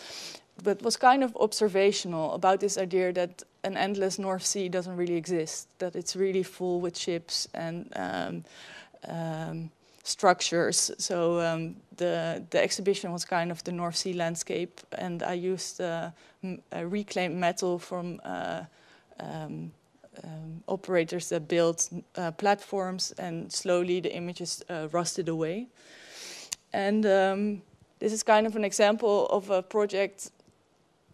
But was kind of observational about this idea that an endless North Sea doesn't really exist, that it's really full with ships and structures. So the exhibition was kind of the North Sea landscape, and I used reclaimed metal from operators that built platforms, and slowly the images rusted away. And this is kind of an example of a project.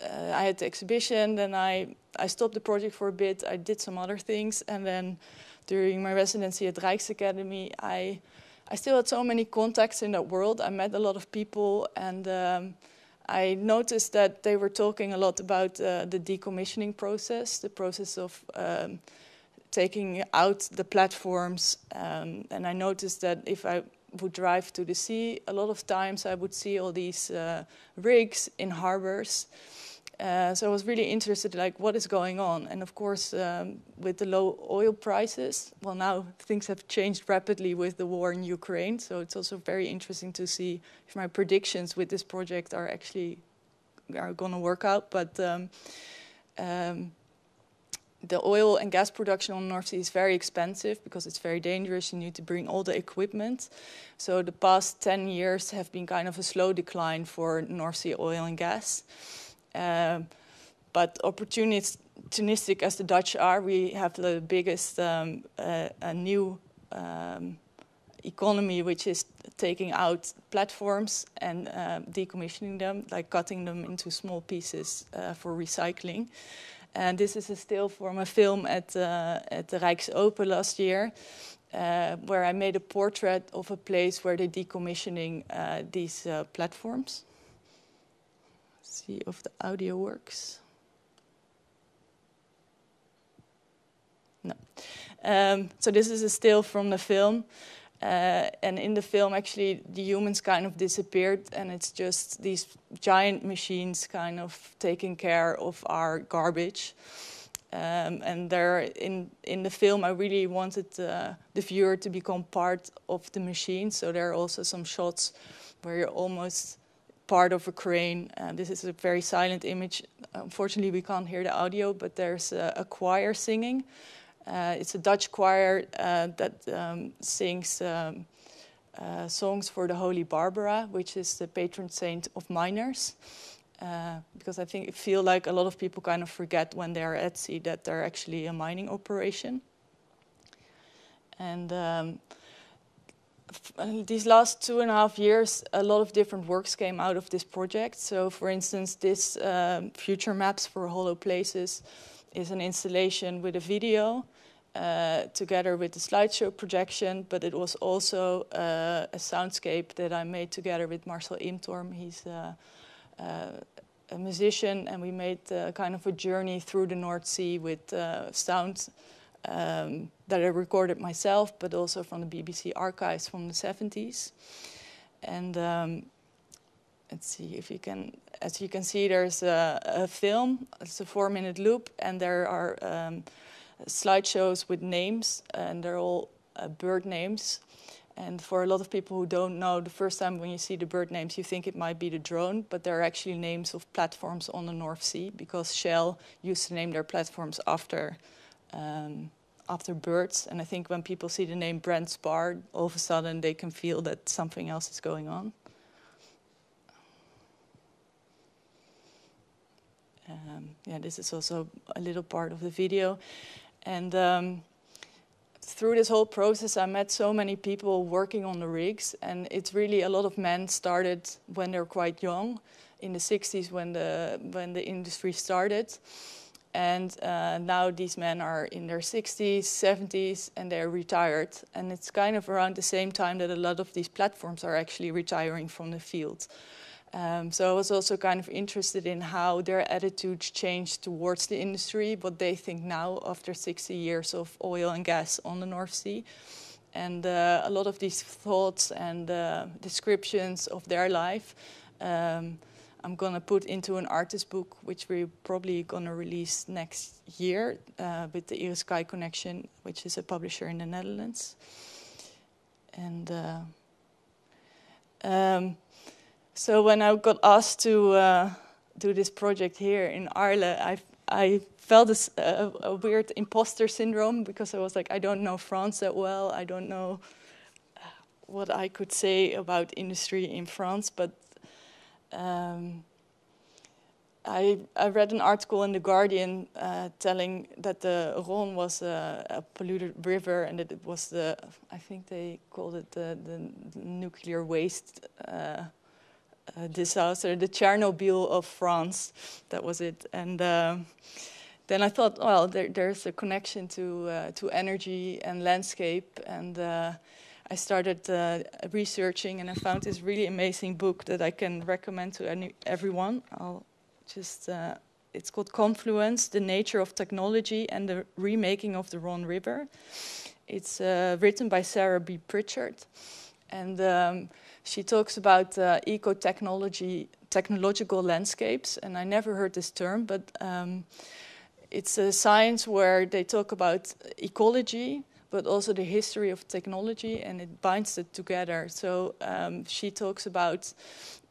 I had the exhibition, then I stopped the project for a bit, I did some other things, and then during my residency at Rijksacademie, I still had so many contacts in that world. I met a lot of people, and I noticed that they were talking a lot about the decommissioning process, the process of taking out the platforms. And I noticed that if I would drive to the sea, a lot of times I would see all these rigs in harbors. So I was really interested, like, what is going on? And of course, with the low oil prices, well, now things have changed rapidly with the war in Ukraine. So it's also very interesting to see if my predictions with this project are actually are going to work out. But the oil and gas production on the North Sea is very expensive because it's very dangerous. You need to bring all the equipment. So the past 10 years have been kind of a slow decline for North Sea oil and gas. But opportunistic as the Dutch are, we have the biggest new economy, which is taking out platforms and decommissioning them, like cutting them into small pieces for recycling. And this is a still from a film at the Rijksopen last year, where I made a portrait of a place where they're decommissioning these platforms. Let's see if the audio works. No. So this is a still from the film. And in the film, actually, the humans kind of disappeared, and it's just these giant machines kind of taking care of our garbage. And there, in the film, I really wanted the viewer to become part of the machine. So there are also some shots where you're almost part of a crane. This is a very silent image. Unfortunately, we can't hear the audio, but there's a choir singing. It's a Dutch choir that sings songs for the Holy Barbara, which is the patron saint of miners. Because I feel like a lot of people kind of forget when they are at sea that they're actually a mining operation. And these last 2.5 years, a lot of different works came out of this project. So, for instance, this Future Maps for Hollow Places is an installation with a video together with the slideshow projection, but it was also a soundscape that I made together with Marcel Imtorm. He's a musician, and we made kind of a journey through the North Sea with sound that I recorded myself, but also from the BBC archives from the 70s. And let's see if you can, as you can see, there's a film. It's a 4-minute loop, and there are slideshows with names, and they're all bird names. And for a lot of people who don't know, the first time when you see the bird names, you think it might be the drone, but they're actually names of platforms on the North Sea, because Shell used to name their platforms after birds. And I think when people see the name Brent Spar, all of a sudden they can feel that something else is going on. Yeah, this is also a little part of the video. And through this whole process, I met so many people working on the rigs, and it's really a lot of men started when they're quite young, in the 60s when the industry started. And now these men are in their 60s, 70s, and they're retired. And it's kind of around the same time that a lot of these platforms are actually retiring from the field. So I was also kind of interested in how their attitudes changed towards the industry, what they think now after 60 years of oil and gas on the North Sea. And a lot of these thoughts and descriptions of their life I'm going to put into an artist book, which we're probably going to release next year with the Iris Sky Connection, which is a publisher in the Netherlands. And so when I got asked to do this project here in Arles, I felt this a weird imposter syndrome, because I was like, I don't know France that well. I don't know what I could say about industry in France, but I read an article in The Guardian telling that the Rhône was a polluted river, and that it was I think they called it the nuclear waste disaster, the Chernobyl of France. That was it. And then I thought, well, there's a connection to energy and landscape, and I started researching, and I found this really amazing book that I can recommend to everyone. I'll just, it's called Confluence, The Nature of Technology and the Remaking of the Rhône River. It's written by Sarah B. Pritchard, and she talks about technological landscapes, and I never heard this term, but it's a science where they talk about ecology, but also the history of technology, and it binds it together. So she talks about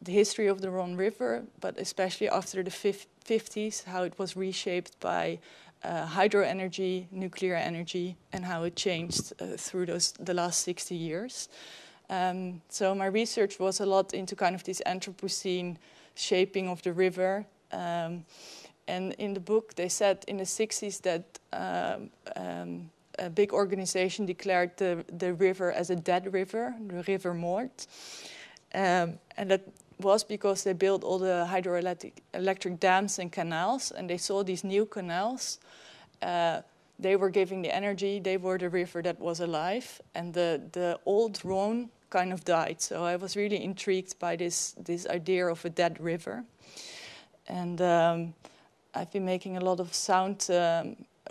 the history of the Rhone River, but especially after the 50s, how it was reshaped by hydro energy, nuclear energy, and how it changed through the last 60 years. So my research was a lot into kind of this Anthropocene shaping of the river. And in the book, they said in the 60s that a big organization declared the river as a dead river, the River Maart. And that was because they built all the hydroelectric dams and canals, and they saw these new canals. They were giving the energy, they were the river that was alive, and the old Rhone kind of died. So I was really intrigued by this idea of a dead river. And I've been making a lot of sound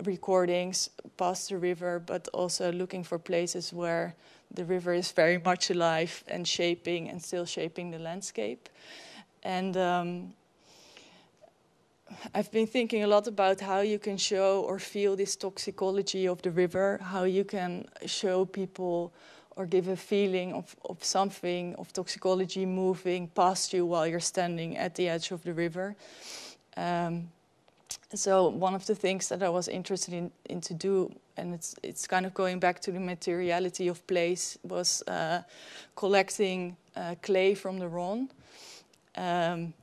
recordings past the river, but also looking for places where the river is very much alive and shaping and still shaping the landscape. And I've been thinking a lot about how you can show or feel this toxicology of the river, how you can show people or give a feeling of something, of toxicology moving past you while you're standing at the edge of the river. So one of the things that I was interested in to do, and it's kind of going back to the materiality of place, was collecting clay from the Rhone. And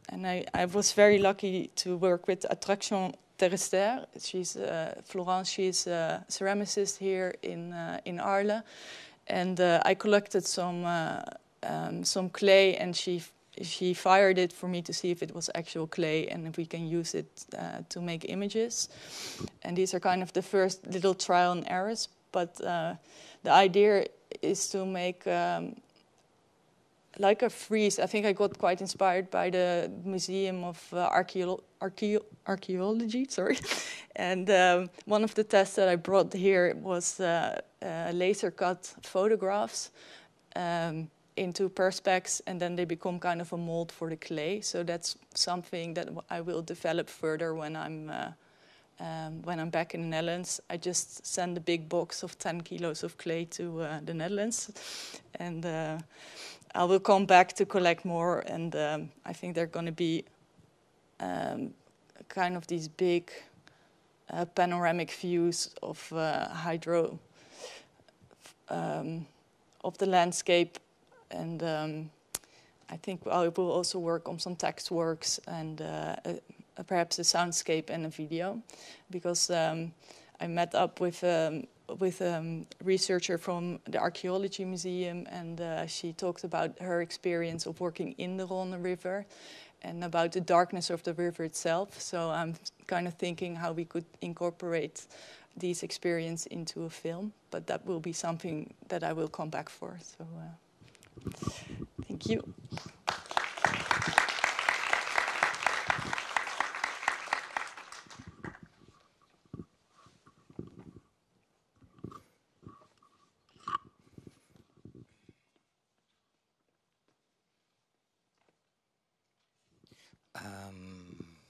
I was very lucky to work with Attraction Terrestre. She's Florence. She's a ceramicist here in Arles, and I collected some clay, and she fired it for me to see if it was actual clay and if we can use it to make images. And these are kind of the first little trial and errors. But the idea is to make like a frieze. I think I got quite inspired by the Museum of Archaeology, sorry. And one of the tests that I brought here was laser cut photographs into perspex, and then they become kind of a mold for the clay. So that's something that I will develop further when I'm back in the Netherlands. I just send a big box of 10 kilos of clay to the Netherlands, and I will come back to collect more. And I think they're going to be kind of these big panoramic views of hydro of the landscape. And I think I will also work on some text works and perhaps a soundscape and a video, because I met up with a researcher from the Archaeology Museum, and she talked about her experience of working in the Rhone River and about the darkness of the river itself. So I'm kind of thinking how we could incorporate these experiences into a film, but that will be something that I will come back for. So thank you.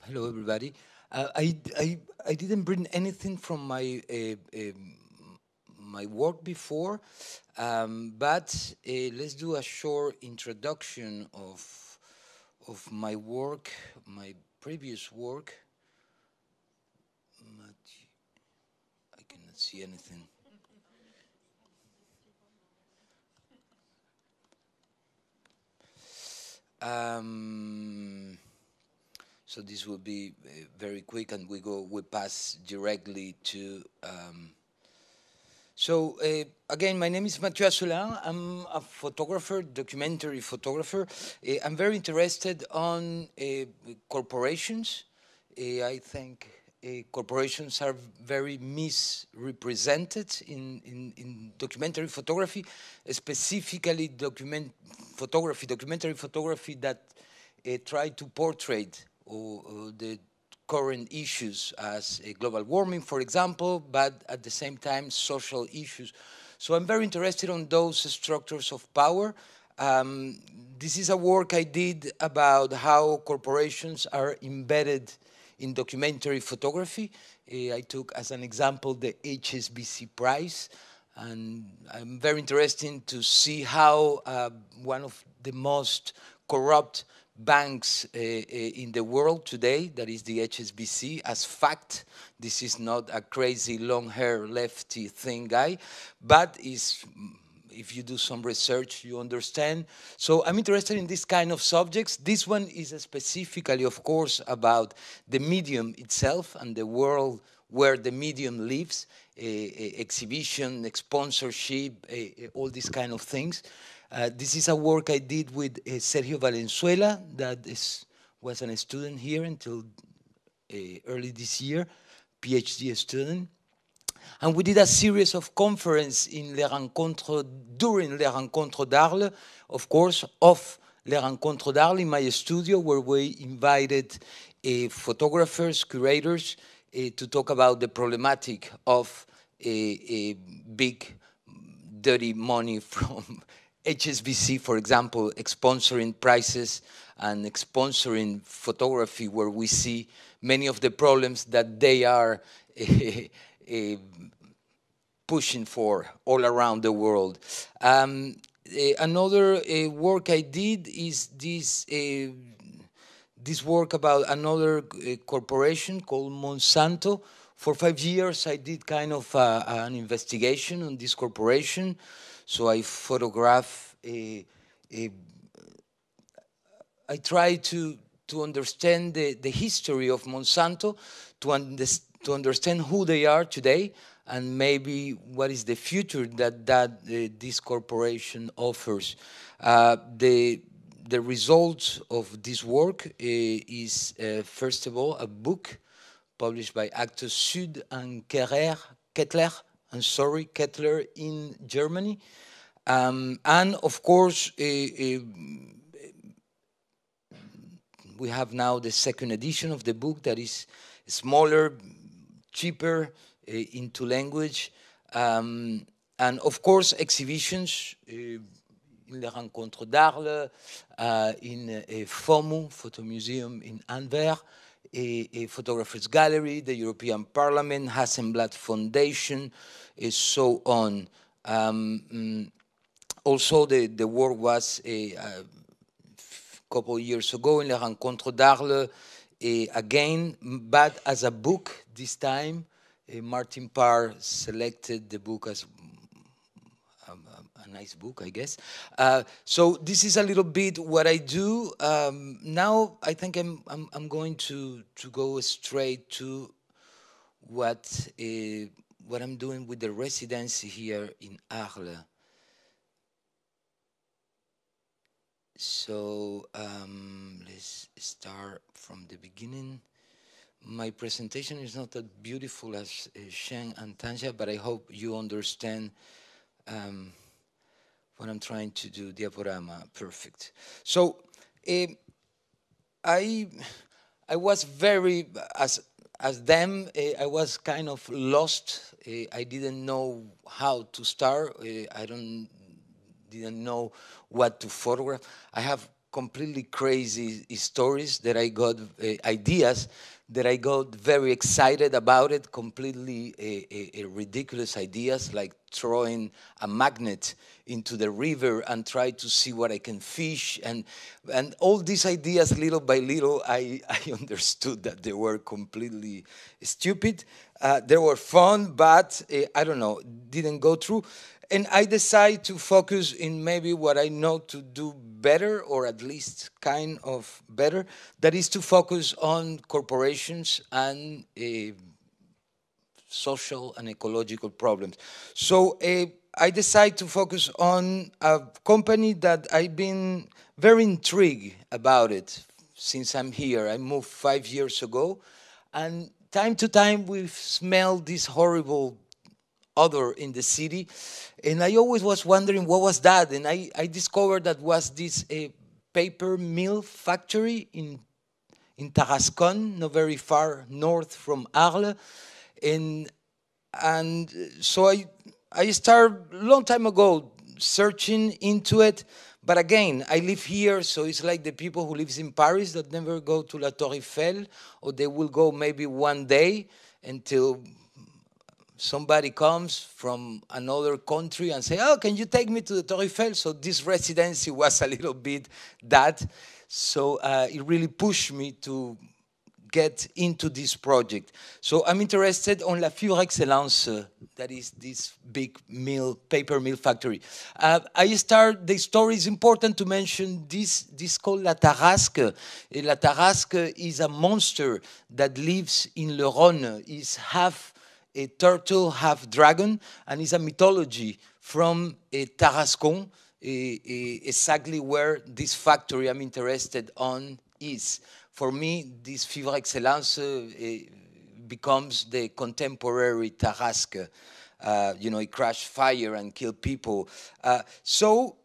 Hello, everybody. I didn't bring anything from my my work before, but let's do a short introduction of my work, my previous work. I cannot see anything. So this will be very quick, and we pass directly to. Again, my name is Mathieu Asselin. I'm a photographer, documentary photographer. I'm very interested on corporations. I think corporations are very misrepresented in documentary photography, specifically documentary photography that try to portray the current issues as global warming, for example, but at the same time social issues. So I'm very interested on those structures of power. This is a work I did about how corporations are embedded in documentary photography. I took as an example the HSBC prize. And I'm very interested to see how one of the most corrupt banks in the world today, that is the HSBC, as fact. This is not a crazy long hair lefty thing guy, but is, if you do some research, you understand. So I'm interested in this kind of subjects. This one is specifically, of course, about the medium itself and the world where the medium lives, exhibition, sponsorship, all these kind of things. This is a work I did with Sergio Valenzuela, that was a student here until early this year, PhD student. And we did a series of conferences in les rencontres, during les rencontres d'Arles, of course, of les rencontres d'Arles in my studio, where we invited photographers, curators, to talk about the problematic of big dirty money from HSBC, for example, sponsoring prices and sponsoring photography, where we see many of the problems that they are pushing for all around the world. Another work I did is this work about another corporation called Monsanto. For 5 years, I did kind of an investigation on this corporation. So I photograph, I try to understand the history of Monsanto, to understand who they are today, and maybe what is the future that this corporation offers. The result of this work is, first of all, a book published by Actes Sud and Kettler in Germany. And of course, we have now the second edition of the book that is smaller, cheaper, into language. And of course, exhibitions, in les rencontres d'Arles, in FOMU, Photo Museum in Anvers, a Photographers Gallery, the European Parliament, Hasselblad Foundation, so on. Also, the work was a couple of years ago in Les Rencontres d'Arles, again, but as a book this time. Martin Parr selected the book as a nice book, I guess. So this is a little bit what I do. Now I think I'm going to go straight to what I'm doing with the residency here in Arles. So let's start from the beginning. My presentation is not as beautiful as Sheng and Tanja, but I hope you understand what I'm trying to do. Diaporama, perfect. So I was very, as them, I was kind of lost. I didn't know how to start. I didn't know what to photograph. I have completely crazy stories that I got, ideas that I got very excited about it, completely ridiculous ideas, like throwing a magnet into the river and try to see what I can fish. And all these ideas, little by little, I understood that they were completely stupid. They were fun, but I don't know, didn't go through. And I decided to focus in maybe what I know to do better, or at least kind of better, that is to focus on corporations and social and ecological problems. So I decided to focus on a company that I've been very intrigued about it since I'm here. I moved 5 years ago, and time to time we've smelled this horrible odor in the city, and I always was wondering what was that, and I discovered that was this paper mill factory in Tarascon, not very far north from Arles, and so I started a long time ago searching into it. But again, I live here, so it's like the people who live in Paris that never go to La Tour Eiffel, or they will go maybe one day until somebody comes from another country and say, oh, can you take me to the Torre Eiffel? So this residency was a little bit that. So it really pushed me to get into this project. So I'm interested on La Fibre Excellence, that is this big mill, paper mill factory. The story is important to mention this called La Tarasque. La Tarasque is a monster that lives in Le Rhône. It's half a turtle, half dragon, and it's a mythology from Tarascon, exactly where this factory I'm interested on is. For me, this Fibre Excellence becomes the contemporary Tarasque. You know, it crashed fire and killed people. So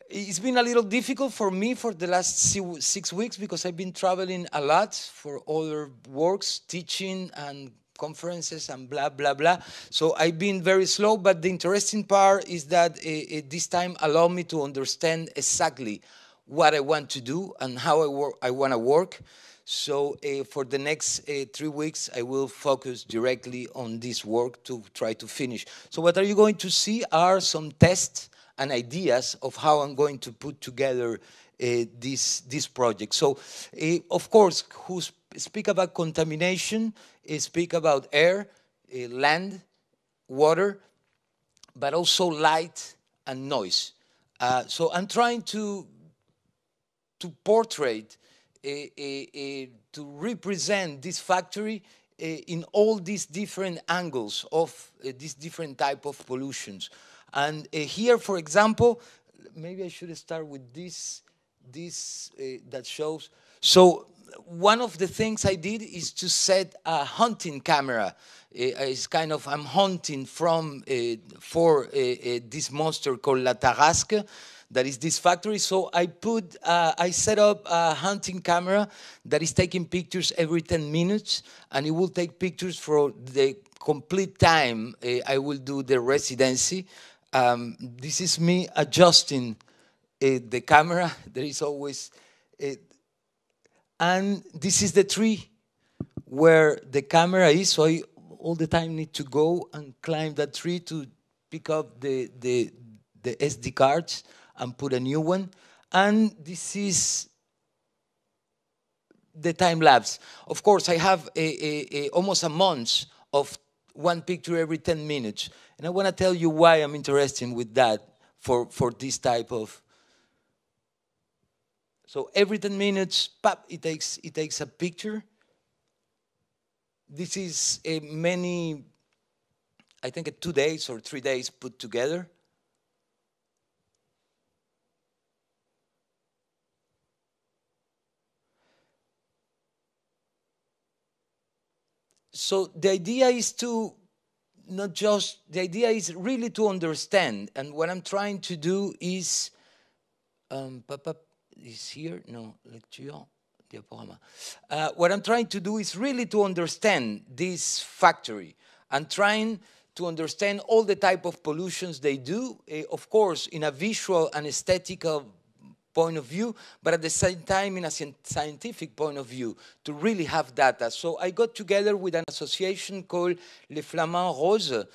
it's been a little difficult for me for the last 6 weeks because I've been traveling a lot for other works, teaching and conferences and blah, blah, blah. So I've been very slow, but the interesting part is that this time allowed me to understand exactly what I want to do and how I want to work. So for the next 3 weeks, I will focus directly on this work to try to finish. So what are you going to see are some tests and ideas of how I'm going to put together this project. So of course, who speak about contamination, speak about air, land, water, but also light and noise. So I'm trying to portray, to represent this factory in all these different angles of these different type of pollutions. And here, for example, maybe I should start with this that shows. So one of the things I did is to set a hunting camera. It's kind of, I'm hunting for this monster called La Tarasque. That is this factory. So I set up a hunting camera that is taking pictures every 10 minutes, and it will take pictures for the complete time I will do the residency. This is me adjusting the camera. There is always, and this is the tree where the camera is. So I all the time need to go and climb that tree to pick up the SD cards and put a new one. And this is the time lapse. Of course, I have almost a month of one picture every 10 minutes. And I want to tell you why I'm interested with that for this type of. So every 10 minutes, pop, it takes a picture. This is many, I think 2 days or 3 days put together. So the idea is to not just, the idea is really to understand. And what I'm trying to do is, is here? No, lecture, diaporama. What I'm trying to do is really to understand this factory and trying to understand all the type of pollutions they do, of course, in a visual and aesthetical point of view, but at the same time in a scientific point of view, to really have data. So I got together with an association called Les Flamands Roses.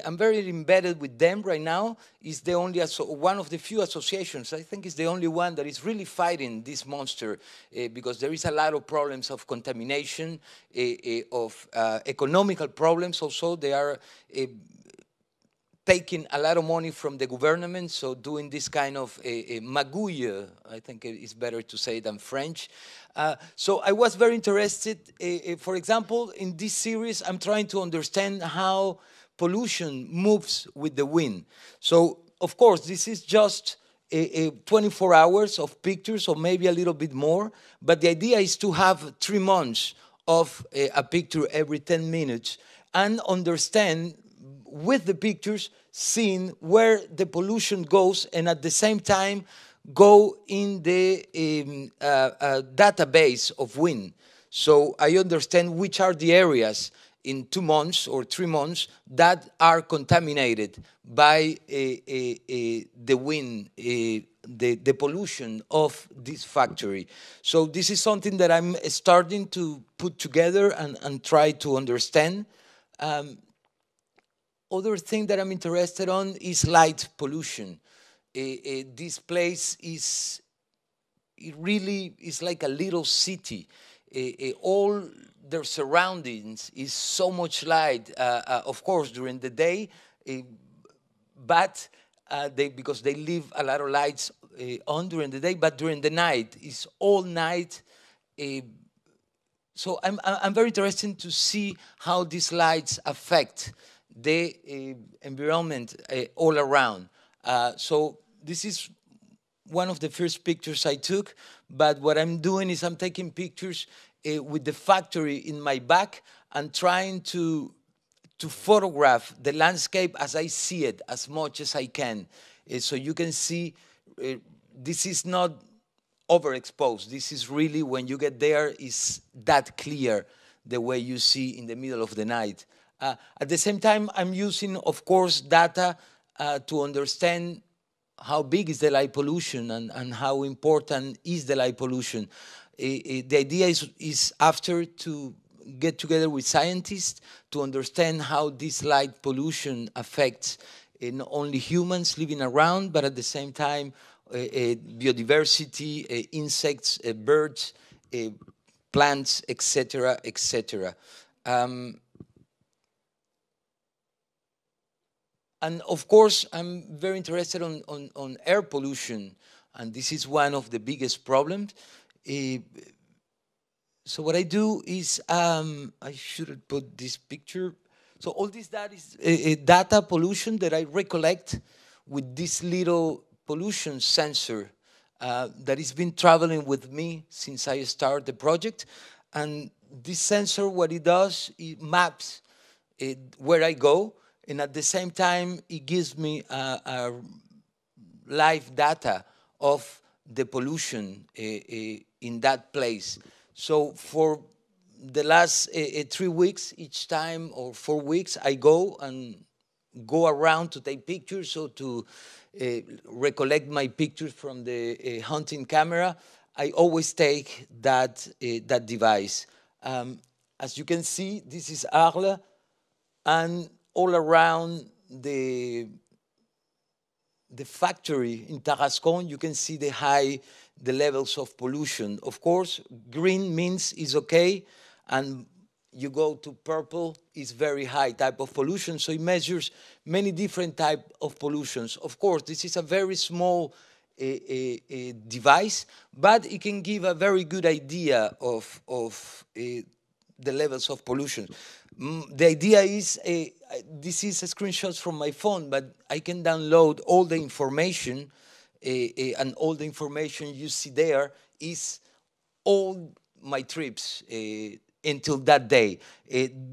I'm very embedded with them right now. It's the only one of the few associations, I think it's the only one that is really fighting this monster, because there is a lot of problems of contamination, of economical problems also. They are taking a lot of money from the government, so doing this kind of magouille, I think it's better to say than French. So I was very interested, for example, in this series, I'm trying to understand how pollution moves with the wind. So, of course, this is just 24 hours of pictures, or maybe a little bit more, but the idea is to have 3 months of a picture every 10 minutes and understand with the pictures, seeing where the pollution goes, and at the same time go in the database of wind. So I understand which are the areas in 2 months or 3 months that are contaminated by the wind, the pollution of this factory. So this is something that I'm starting to put together and try to understand. other thing that I'm interested on is light pollution. This place it really is like a little city. All their surroundings is so much light, of course, during the day, but because they leave a lot of lights on during the day, but during the night, it's all night. So I'm very interested to see how these lights affect the environment all around. So this is one of the first pictures I took, but what I'm doing is I'm taking pictures with the factory in my back and trying to photograph the landscape as I see it, as much as I can. So you can see this is not overexposed. This is really, when you get there, is that clear, the way you see in the middle of the night. At the same time, I'm using, of course, data to understand how big is the light pollution and how important is the light pollution. The idea is after to get together with scientists to understand how this light pollution affects not only humans living around, but at the same time biodiversity, insects, birds, plants, etc., etc. And of course, I'm very interested on air pollution, and this is one of the biggest problems. So what I do is, I should have put this picture. So all this data is data pollution that I recollect with this little pollution sensor that has been traveling with me since I started the project. And this sensor, what it does, it maps where I go, and at the same time, it gives me live data of the pollution in that place. So for the last 3 weeks, each time, or 4 weeks, I go around to take pictures, so to recollect my pictures from the hunting camera. I always take that device. As you can see, this is Arles, and all around the factory in Tarascon, you can see the levels of pollution. Of course, green means is okay, and you go to purple, is very high type of pollution. So it measures many different type of pollutions. Of course, this is a very small device, but it can give a very good idea of the levels of pollution. The idea is, this is a screenshot from my phone, but I can download all the information, and all the information you see there is all my trips until that day.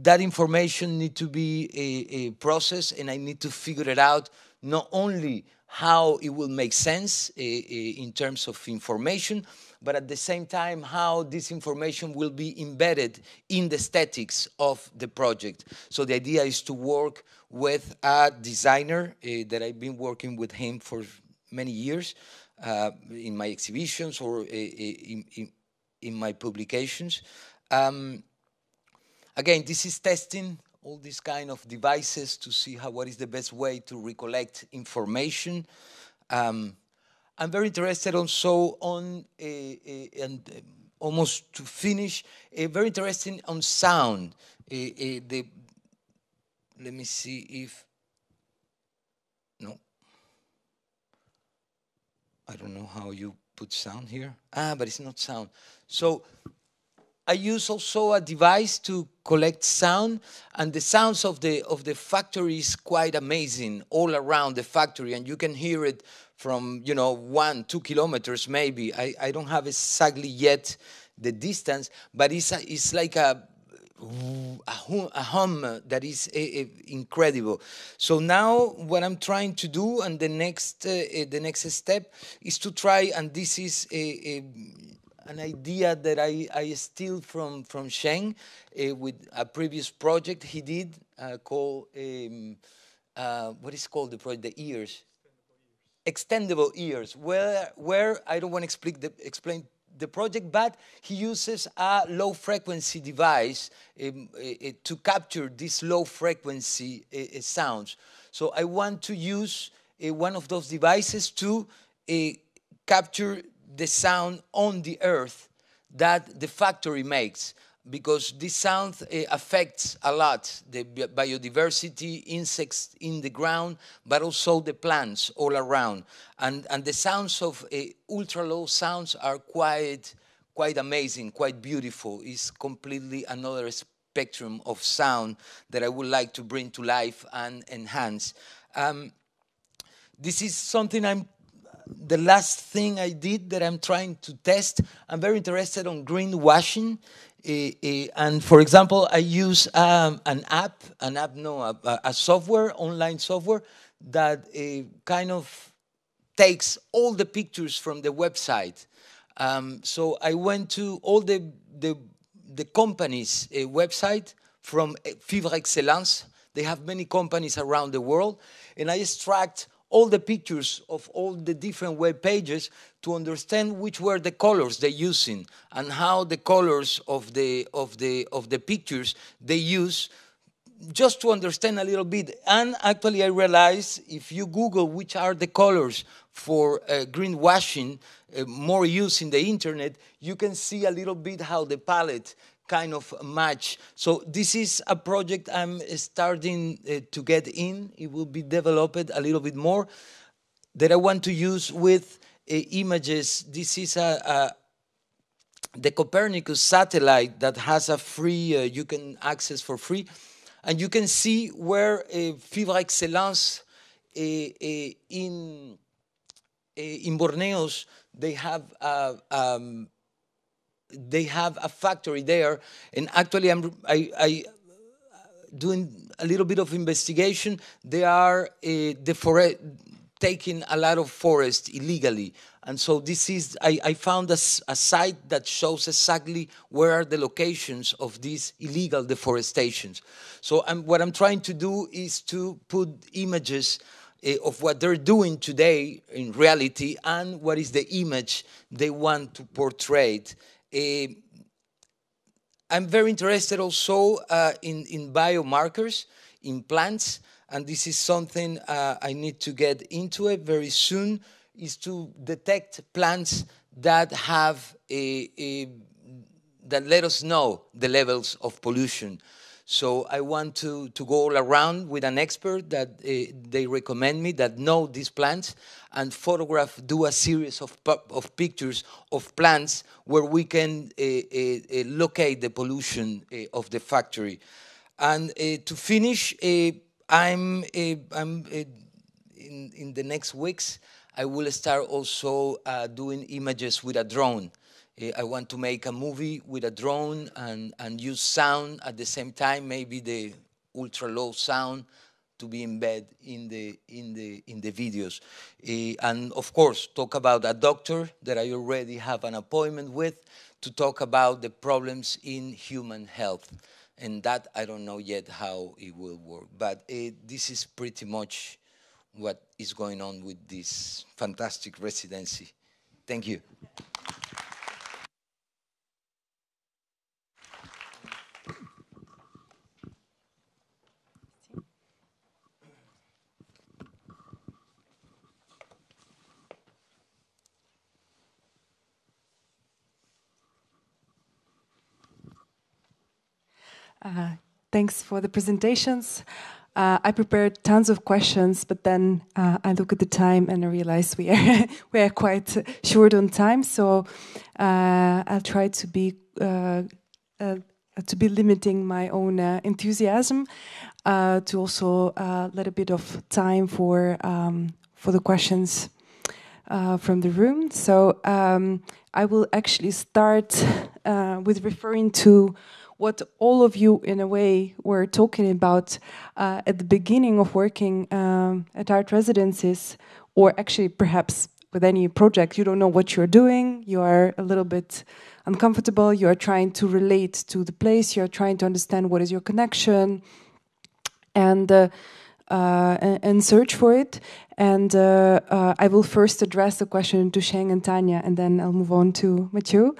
That information need to be processed, and I need to figure it out, not only how it will make sense in terms of information, but at the same time, how this information will be embedded in the aesthetics of the project. So the idea is to work with a designer that I've been working with him for many years in my exhibitions or in my publications. Again, this is testing all these kind of devices to see what is the best way to recollect information. I'm very interested also on, and almost to finish, very interesting on sound. Let me see if, no. I don't know how you put sound here. But it's not sound. So I use also a device to collect sound, and the sounds of the factory is quite amazing all around the factory, and you can hear it from 1-2 kilometers maybe. I don't have exactly yet the distance, but it's like a hum that is incredible. So now what I'm trying to do, and the next step is to try, and this is an idea that I steal from Sheng with a previous project he did called, what is called the project? The ears. Extendable ears, where I don't want to explain the project, but he uses a low frequency device to capture these low frequency sounds. So I want to use one of those devices to capture the sound on the earth that the factory makes, because this sound affects a lot the biodiversity, insects in the ground, but also the plants all around. And the sounds of ultra-low sounds are quite amazing, quite beautiful. It's completely another spectrum of sound that I would like to bring to life and enhance. This is something the last thing I did that I'm trying to test. I'm very interested on greenwashing. And for example, I use a software, online software, that kind of takes all the pictures from the website. So I went to all the companies' website from Fibre Excellence. They have many companies around the world, and I extract all the pictures of all the different web pages to understand which were the colors they're using and how the colors of the pictures they use, just to understand a little bit. And actually I realized if you Google which are the colors for greenwashing, more use in the internet, you can see a little bit how the palette kind of match. So this is a project I'm starting to get in. It will be developed a little bit more, that I want to use with images. This is the Copernicus satellite that has a free, you can access for free. And you can see where Fibre Excellence in Borneos, they have a factory there, and actually I doing a little bit of investigation. They are taking a lot of forest illegally, and so this is I found a site that shows exactly where are the locations of these illegal deforestations. So what I'm trying to do is to put images of what they're doing today in reality and what is the image they want to portray. I'm very interested also in biomarkers, in plants, and this is something I need to get into it very soon, is to detect plants that have that let us know the levels of pollution. So I want to go all around with an expert that they recommend me that know these plants, and do a series of pictures of plants where we can locate the pollution of the factory. And to finish, I'm in the next weeks, I will start also doing images with a drone. I want to make a movie with a drone and use sound at the same time, maybe the ultra-low sound to be embedded in the videos. And of course, talk about a doctor that I already have an appointment with to talk about the problems in human health. And that I don't know yet how it will work. But this is pretty much what is going on with this fantastic residency. Thank you. Thanks for the presentations. I prepared tons of questions, but then I look at the time and I realize we are quite short on time. So I'll try to be limiting my own enthusiasm, to also let a bit of time for the questions from the room. So I will actually start with referring to what all of you, in a way, were talking about at the beginning of working at art residencies, or actually perhaps with any project. You don't know what you're doing, you are a little bit uncomfortable, you are trying to relate to the place, you're trying to understand what is your connection. And and search for it. And I will first address the question to Sheng and Tanja, and then I'll move on to Mathieu.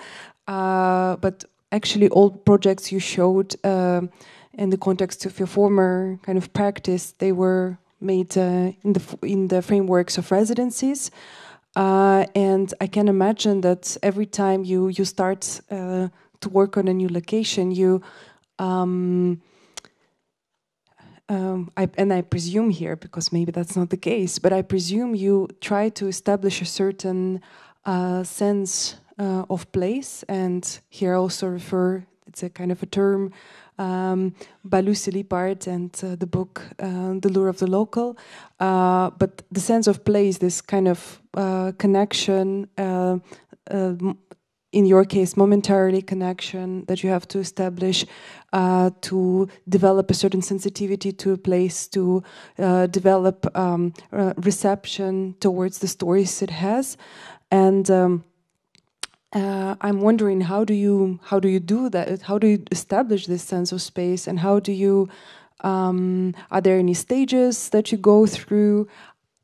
But actually, all projects you showed in the context of your former kind of practice, they were made in the frameworks of residencies. And I can imagine that every time you start to work on a new location, you I presume here, because maybe that's not the case, but I presume you try to establish a certain sense of place. And here I also refer, it's a kind of a term, by Lucy Lippard and the book The Lure of the Local. But the sense of place, this kind of connection, in your case, momentarily connection that you have to establish to develop a certain sensitivity to a place, to develop reception towards the stories it has. And I'm wondering, how do you do that? How do you establish this sense of space? And how do you, are there any stages that you go through?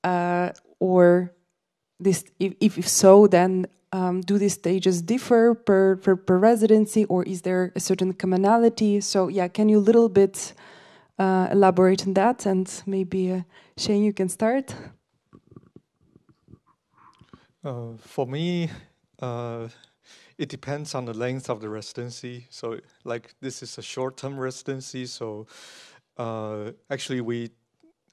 Or this, if so, then do these stages differ per residency, or is there a certain commonality? So yeah, can you a little bit elaborate on that? And maybe Shane, you can start. For me, it depends on the length of the residency. So like this is a short-term residency, so actually we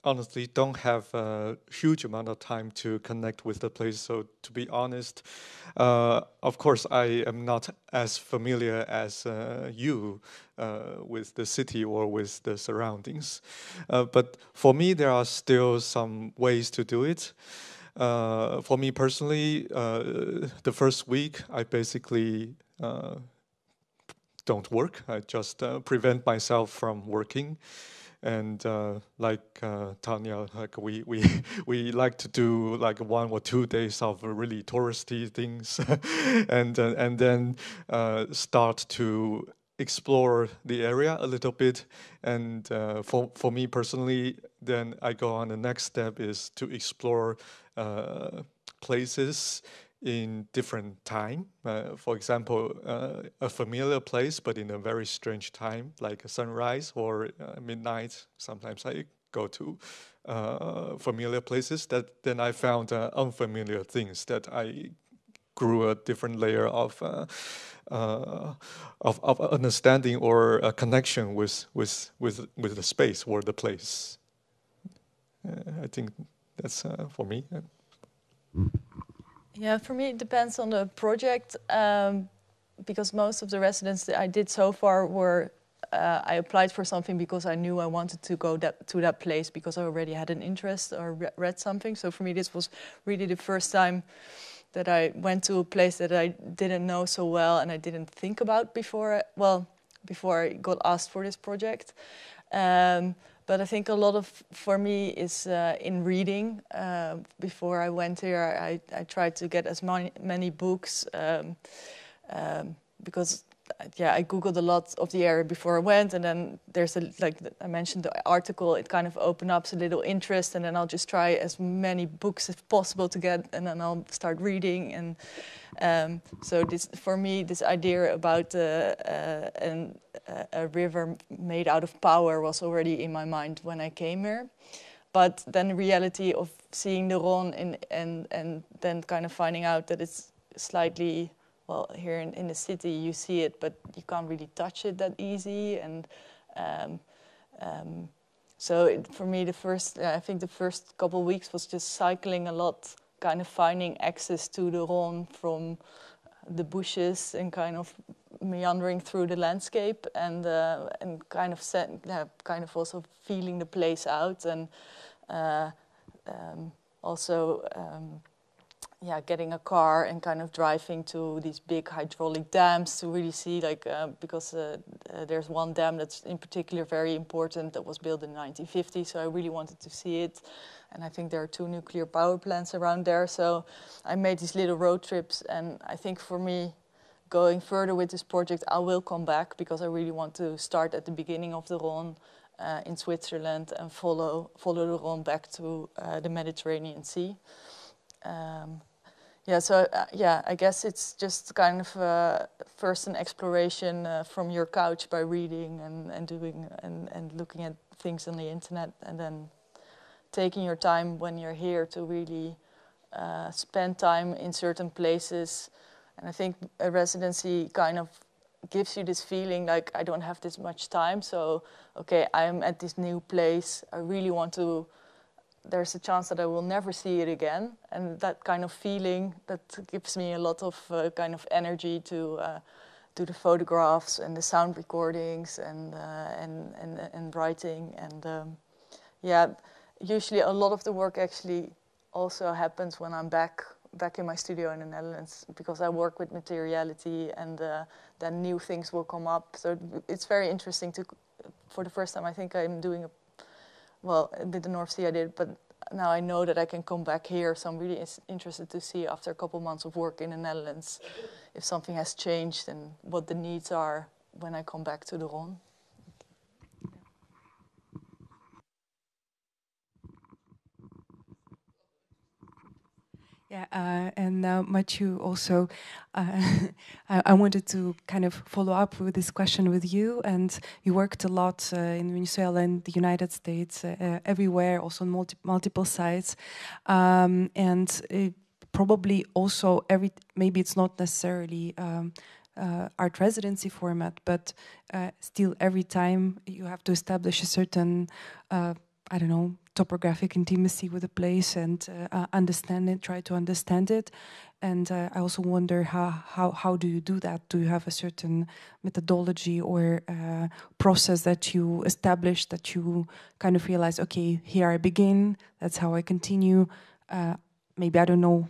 honestly don't have a huge amount of time to connect with the place. So to be honest, of course I am not as familiar as you with the city or with the surroundings. But for me, there are still some ways to do it. For me personally, the first week I basically don't work. I just prevent myself from working. And like Tanja, like we like to do like 1 or 2 days of really touristy things, and then start to explore the area a little bit. And for me personally, then I go on the next step is to explore places in different time. For example, a familiar place, but in a very strange time, like a sunrise or midnight. Sometimes I go to familiar places that then I found unfamiliar things that I grew a different layer of understanding or a connection with the space or the place. I think that's for me. Yeah, for me it depends on the project, because most of the residents that I did so far were, I applied for something because I knew I wanted to go to that place because I already had an interest or read something. So for me this was really the first time that I went to a place that I didn't know so well and I didn't think about before, before I got asked for this project. But I think a lot of, for me, is in reading. Before I went here, I tried to get as many books because, yeah, I Googled a lot of the area before I went, and then there's like I mentioned the article, it kind of opened up a little interest, and then I'll just try as many books as possible to get, and then I'll start reading. And so this, for me, this idea about a river made out of power was already in my mind when I came here. But then the reality of seeing the Rhône and then kind of finding out that it's slightly, well, here in the city you see it, but you can't really touch it that easy. And so for me, I think the first couple of weeks was just cycling a lot, kind of finding access to the Rhône from the bushes and kind of meandering through the landscape and kind of also feeling the place out, and also getting a car and kind of driving to these big hydraulic dams to really see, like, because there's one dam that's in particular very important that was built in 1950, so I really wanted to see it. And I think there are 2 nuclear power plants around there, so I made these little road trips. And I think for me, going further with this project, I will come back because I really want to start at the beginning of the Rhône in Switzerland and follow the Rhône back to the Mediterranean Sea. Yeah, so I guess it's just kind of first an exploration from your couch by reading and doing and looking at things on the internet, and then taking your time when you're here to really spend time in certain places. And I think a residency kind of gives you this feeling like, I don't have this much time, so okay, I'm at this new place, I really want to, there's a chance that I will never see it again, and that kind of feeling, that gives me a lot of kind of energy to do the photographs and the sound recordings and writing, and yeah, usually a lot of the work actually also happens when I'm back in my studio in the Netherlands, because I work with materiality, and then new things will come up. So it's very interesting to, for the first time, I think I'm doing well, with the North Sea I did, but now I know that I can come back here, so I'm really interested to see after a couple months of work in the Netherlands if something has changed and what the needs are when I come back to the Rhône. Yeah, and Mathieu also, I wanted to kind of follow up with this question with you. And you worked a lot in Venezuela and the United States, everywhere, also on multiple sites, and probably also maybe it's not necessarily art residency format, but still every time you have to establish a certain I don't know, topographic intimacy with a place and understand it, try to understand it. And I also wonder how do you do that? Do you have a certain methodology or process that you establish, that you kind of realize, okay, here I begin, that's how I continue. Maybe I don't know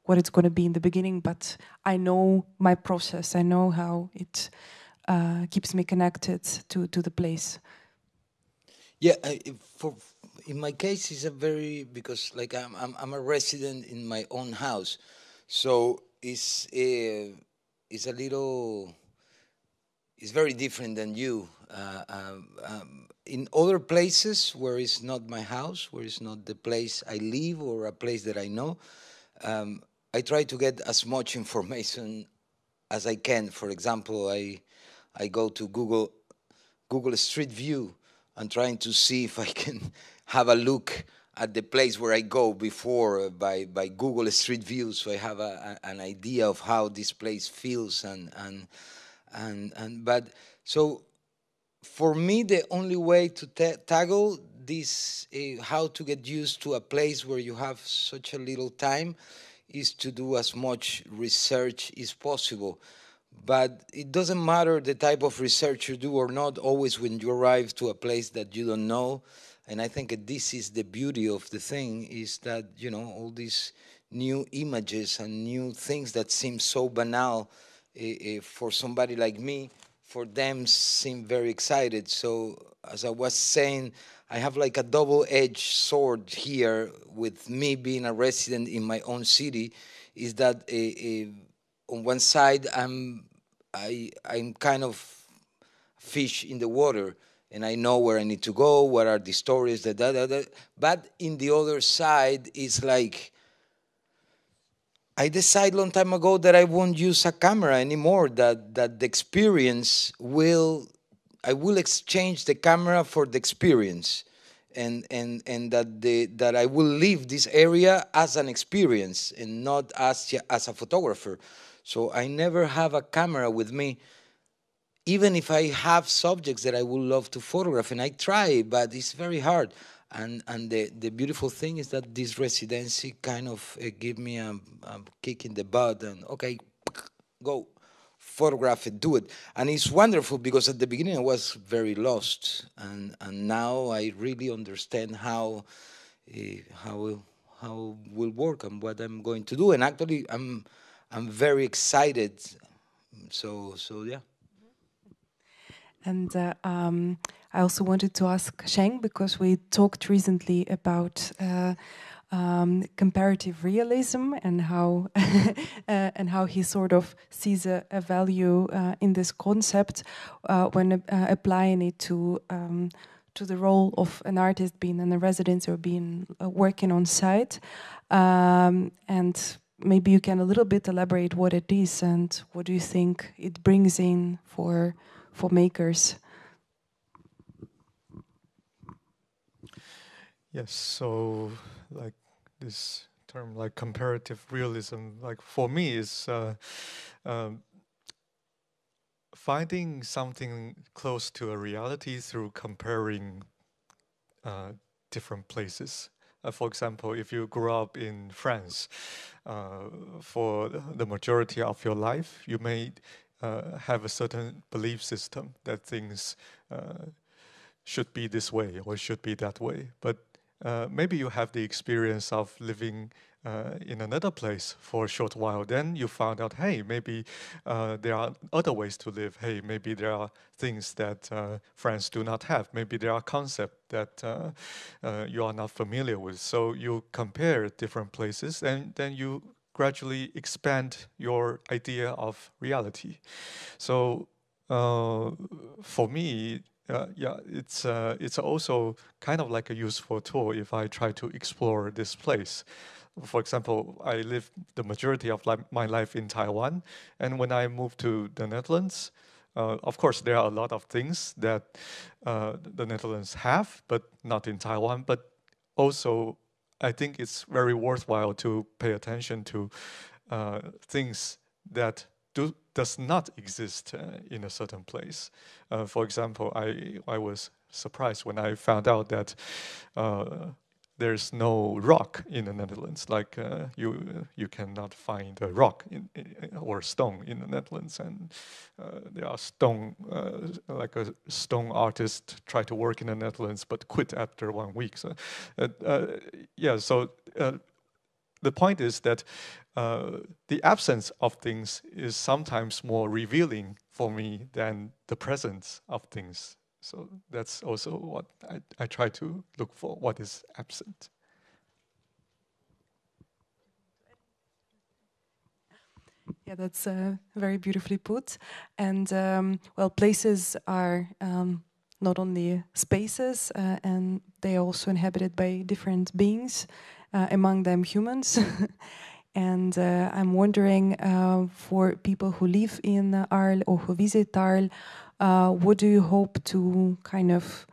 what it's going to be in the beginning, but I know my process. I know how it keeps me connected to the place. Yeah, in my case, it's a very, because like I'm a resident in my own house, so it's a little, it's very different than you. In other places where it's not my house, where it's not the place I live or a place that I know, I try to get as much information as I can. For example, I go to Google Street View and trying to see if I can have a look at the place where I go before by Google Street View, so I have an idea of how this place feels but so for me the only way to tackle this how to get used to a place where you have such a little time is to do as much research as possible. But it doesn't matter the type of research you do or not, always when you arrive to a place that you don't know. And I think this is the beauty of the thing, is that, you know, all these new images and new things that seem so banal for somebody like me, for them seem very excited. So as I was saying, I have like a double-edged sword here with me being a resident in my own city, is that on one side I'm kind of fish in the water, and I know where I need to go, what are the stories, but in the other side, it's like I decided a long time ago that I won't use a camera anymore, that the experience I will exchange the camera for the experience, and that I will leave this area as an experience and not as a photographer. So I never have a camera with me, even if I have subjects that I would love to photograph, and I try, but it's very hard. And the beautiful thing is that this residency kind of give me a kick in the butt, and okay, go photograph it, do it. And it's wonderful, because at the beginning I was very lost, and now I really understand how will work and what I'm going to do. And actually I'm very excited. So yeah. And I also wanted to ask Sheng, because we talked recently about comparative realism and how and how he sort of sees a value in this concept when applying it to the role of an artist being in a residence or being working on site. And maybe you can a little bit elaborate what it is and what do you think it brings in for makers. Yes, so like this term, like comparative realism, like for me is finding something close to a reality through comparing different places. For example, if you grew up in France, for the majority of your life, you may have a certain belief system that things should be this way or should be that way. But maybe you have the experience of living in another place for a short while. Then you found out, hey, maybe there are other ways to live. Hey, maybe there are things that France do not have. Maybe there are concepts that you are not familiar with. So you compare different places and then you gradually expand your idea of reality. So for me, yeah, it's also kind of like a useful tool if I try to explore this place. For example, I lived the majority of my life in Taiwan, and when I moved to the Netherlands, of course, there are a lot of things that the Netherlands have, but not in Taiwan. But also, I think it's very worthwhile to pay attention to things that does not exist in a certain place. For example, I was surprised when I found out that there's no rock in the Netherlands. Like you cannot find a rock or stone in the Netherlands, and there are like a stone artist try to work in the Netherlands but quit after 1 week. So yeah, so the point is that the absence of things is sometimes more revealing for me than the presence of things. So that's also what I try to look for, what is absent. Yeah, that's very beautifully put. And well, places are not only spaces, and they are also inhabited by different beings, among them humans. And I'm wondering, for people who live in Arles or who visit Arles, what do you hope to kind of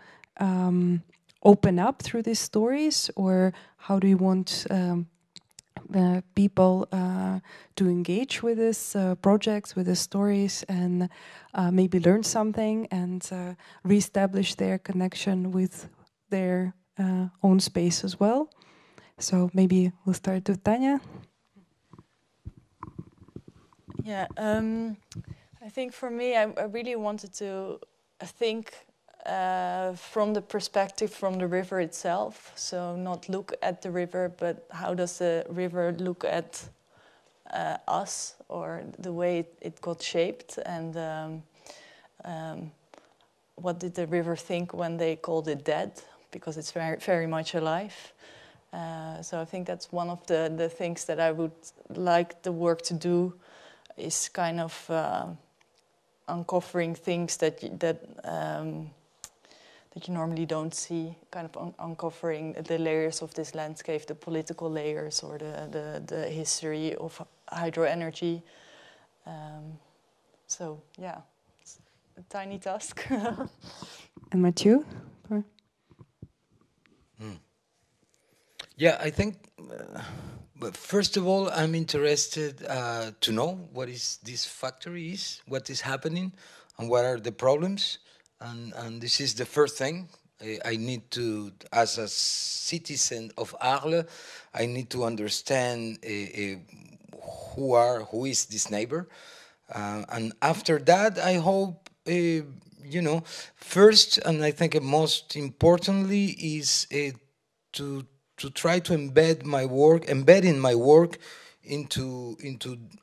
open up through these stories, or how do you want people to engage with these projects, with these stories, and maybe learn something and reestablish their connection with their own space as well? So maybe we'll start with Tanja. Yeah, I think for me, I really wanted to think from the perspective from the river itself. So not look at the river, but how does the river look at us, or the way it got shaped, and what did the river think when they called it dead, because it's very, very much alive. So I think that's one of the things that I would like the work to do, is kind of uncovering things that you normally don't see, kind of uncovering the layers of this landscape, the political layers, or the history of hydroenergy. So yeah, it's a tiny task. And Mathieu? Yeah, I think, but first of all, I'm interested to know what is this factory is, what is happening, and what are the problems. And this is the first thing. I need to, as a citizen of Arles, I need to understand who is this neighbor. And after that, I hope, first, and I think most importantly, is to try to embed in my work into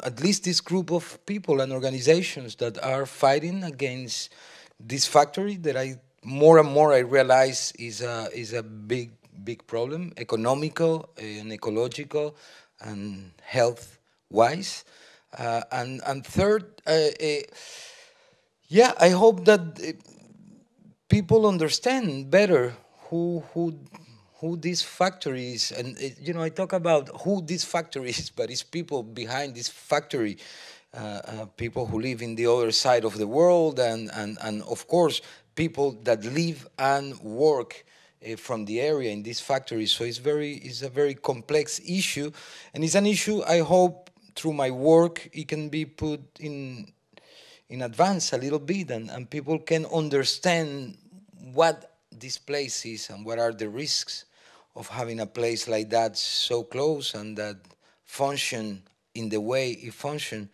at least this group of people and organizations that are fighting against this factory that more and more I realize is a big big problem, economical and ecological and health-wise. And third, yeah, I hope that people understand better who this factory is. And, you know, I talk about who this factory is, but it's people behind this factory. People who live in the other side of the world, and of course people that live and work from the area in this factory. So it's a very complex issue, and it's an issue I hope through my work it can be put in advance a little bit, and people can understand what this place is and what are the risks of having a place like that so close and that function in the way it functions.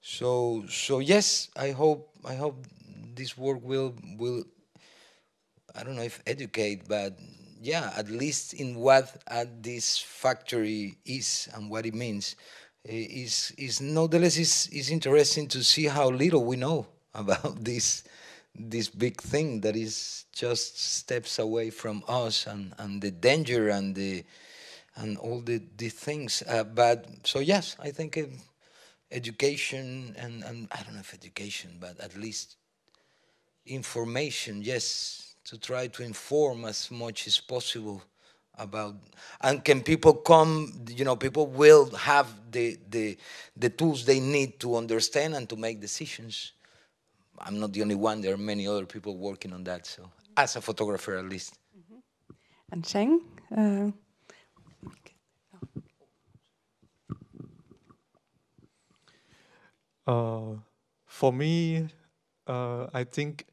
So yes, I hope this work will I don't know if educate, but yeah, at least in what this factory is and what it means, is nonetheless is interesting to see how little we know about this big thing that is just steps away from us, and the danger and all the things. But so yes, I think. Education and I don't know if education, but at least information, yes, to try to inform as much as possible about, and can people come, you know, people will have the tools they need to understand and to make decisions. I'm not the only one, there are many other people working on that, so as a photographer at least. And Sheng? For me, I think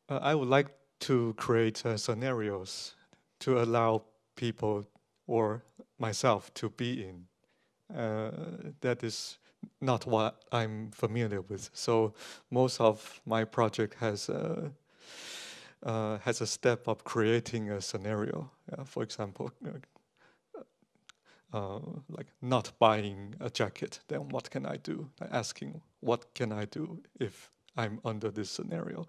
I would like to create scenarios to allow people or myself to be in. That is not what I'm familiar with. So most of my project has a step of creating a scenario. For example, like not buying a jacket, then what can I do? Asking, what can I do if I'm under this scenario?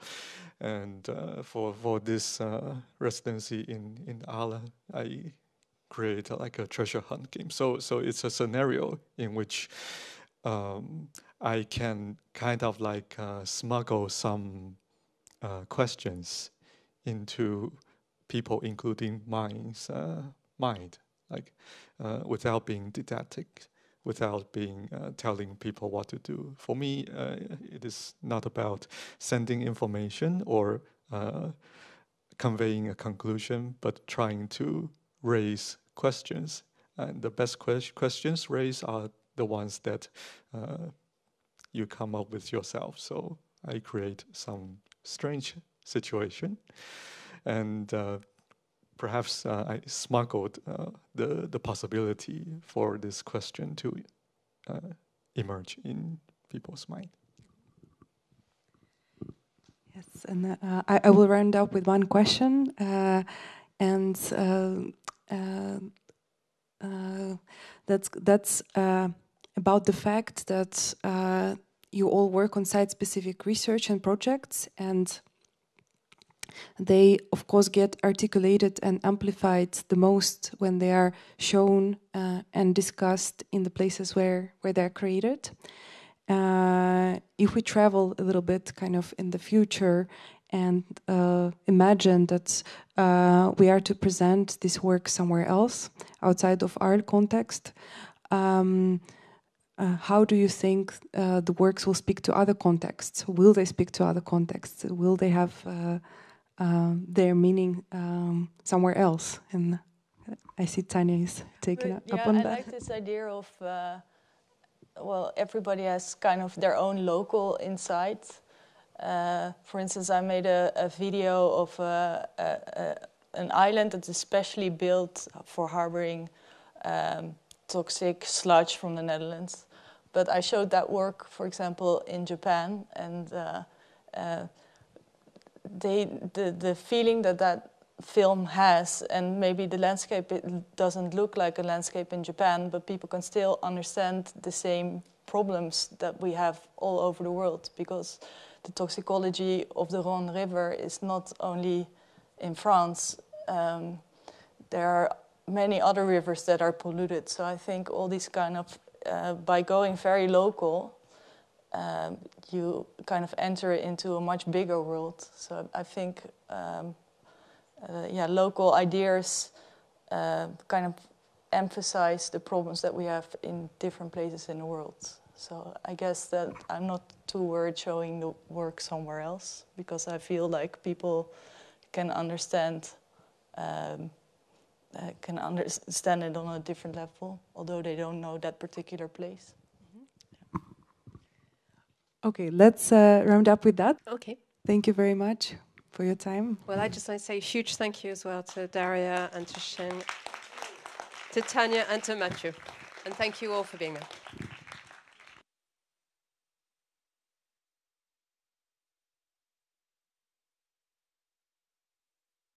And for this residency in Arles, I create like a treasure hunt game. So it's a scenario in which I can kind of like smuggle some questions into people, including mine's mind. Like without being didactic, without being telling people what to do. For me, it is not about sending information or conveying a conclusion, but trying to raise questions. And the best questions raised are the ones that you come up with yourself. So I create some strange situation, and perhaps I smuggled the possibility for this question to emerge in people's mind. Yes, and I will round up with one question, and that's about the fact that you all work on site-specific research and projects, and they, of course, get articulated and amplified the most when they are shown and discussed in the places where they're created. If we travel a little bit kind of in the future and imagine that we are to present this work somewhere else, outside of our context, how do you think the works will speak to other contexts? Will they speak to other contexts? Will they have their meaning somewhere else? And I see Tanja is taking up on that. I like this idea of, well, everybody has kind of their own local insights. For instance, I made a video of an island that's especially built for harboring toxic sludge from the Netherlands. But I showed that work, for example, in Japan, and the feeling that film has, and maybe the landscape, it doesn't look like a landscape in Japan, but people can still understand the same problems that we have all over the world, because the toxicology of the Rhône River is not only in France. there are many other rivers that are polluted. So I think all these kind of, by going very local, you kind of enter into a much bigger world. So I think, local ideas kind of emphasize the problems that we have in different places in the world. So I guess that I'm not too worried showing the work somewhere else, because I feel like people can understand it on a different level, although they don't know that particular place. Okay, let's round up with that. Okay. Thank you very much for your time. Well, I just want to say a huge thank you as well to Daria and to Sheng, to Tanja and to Mathieu. And thank you all for being there.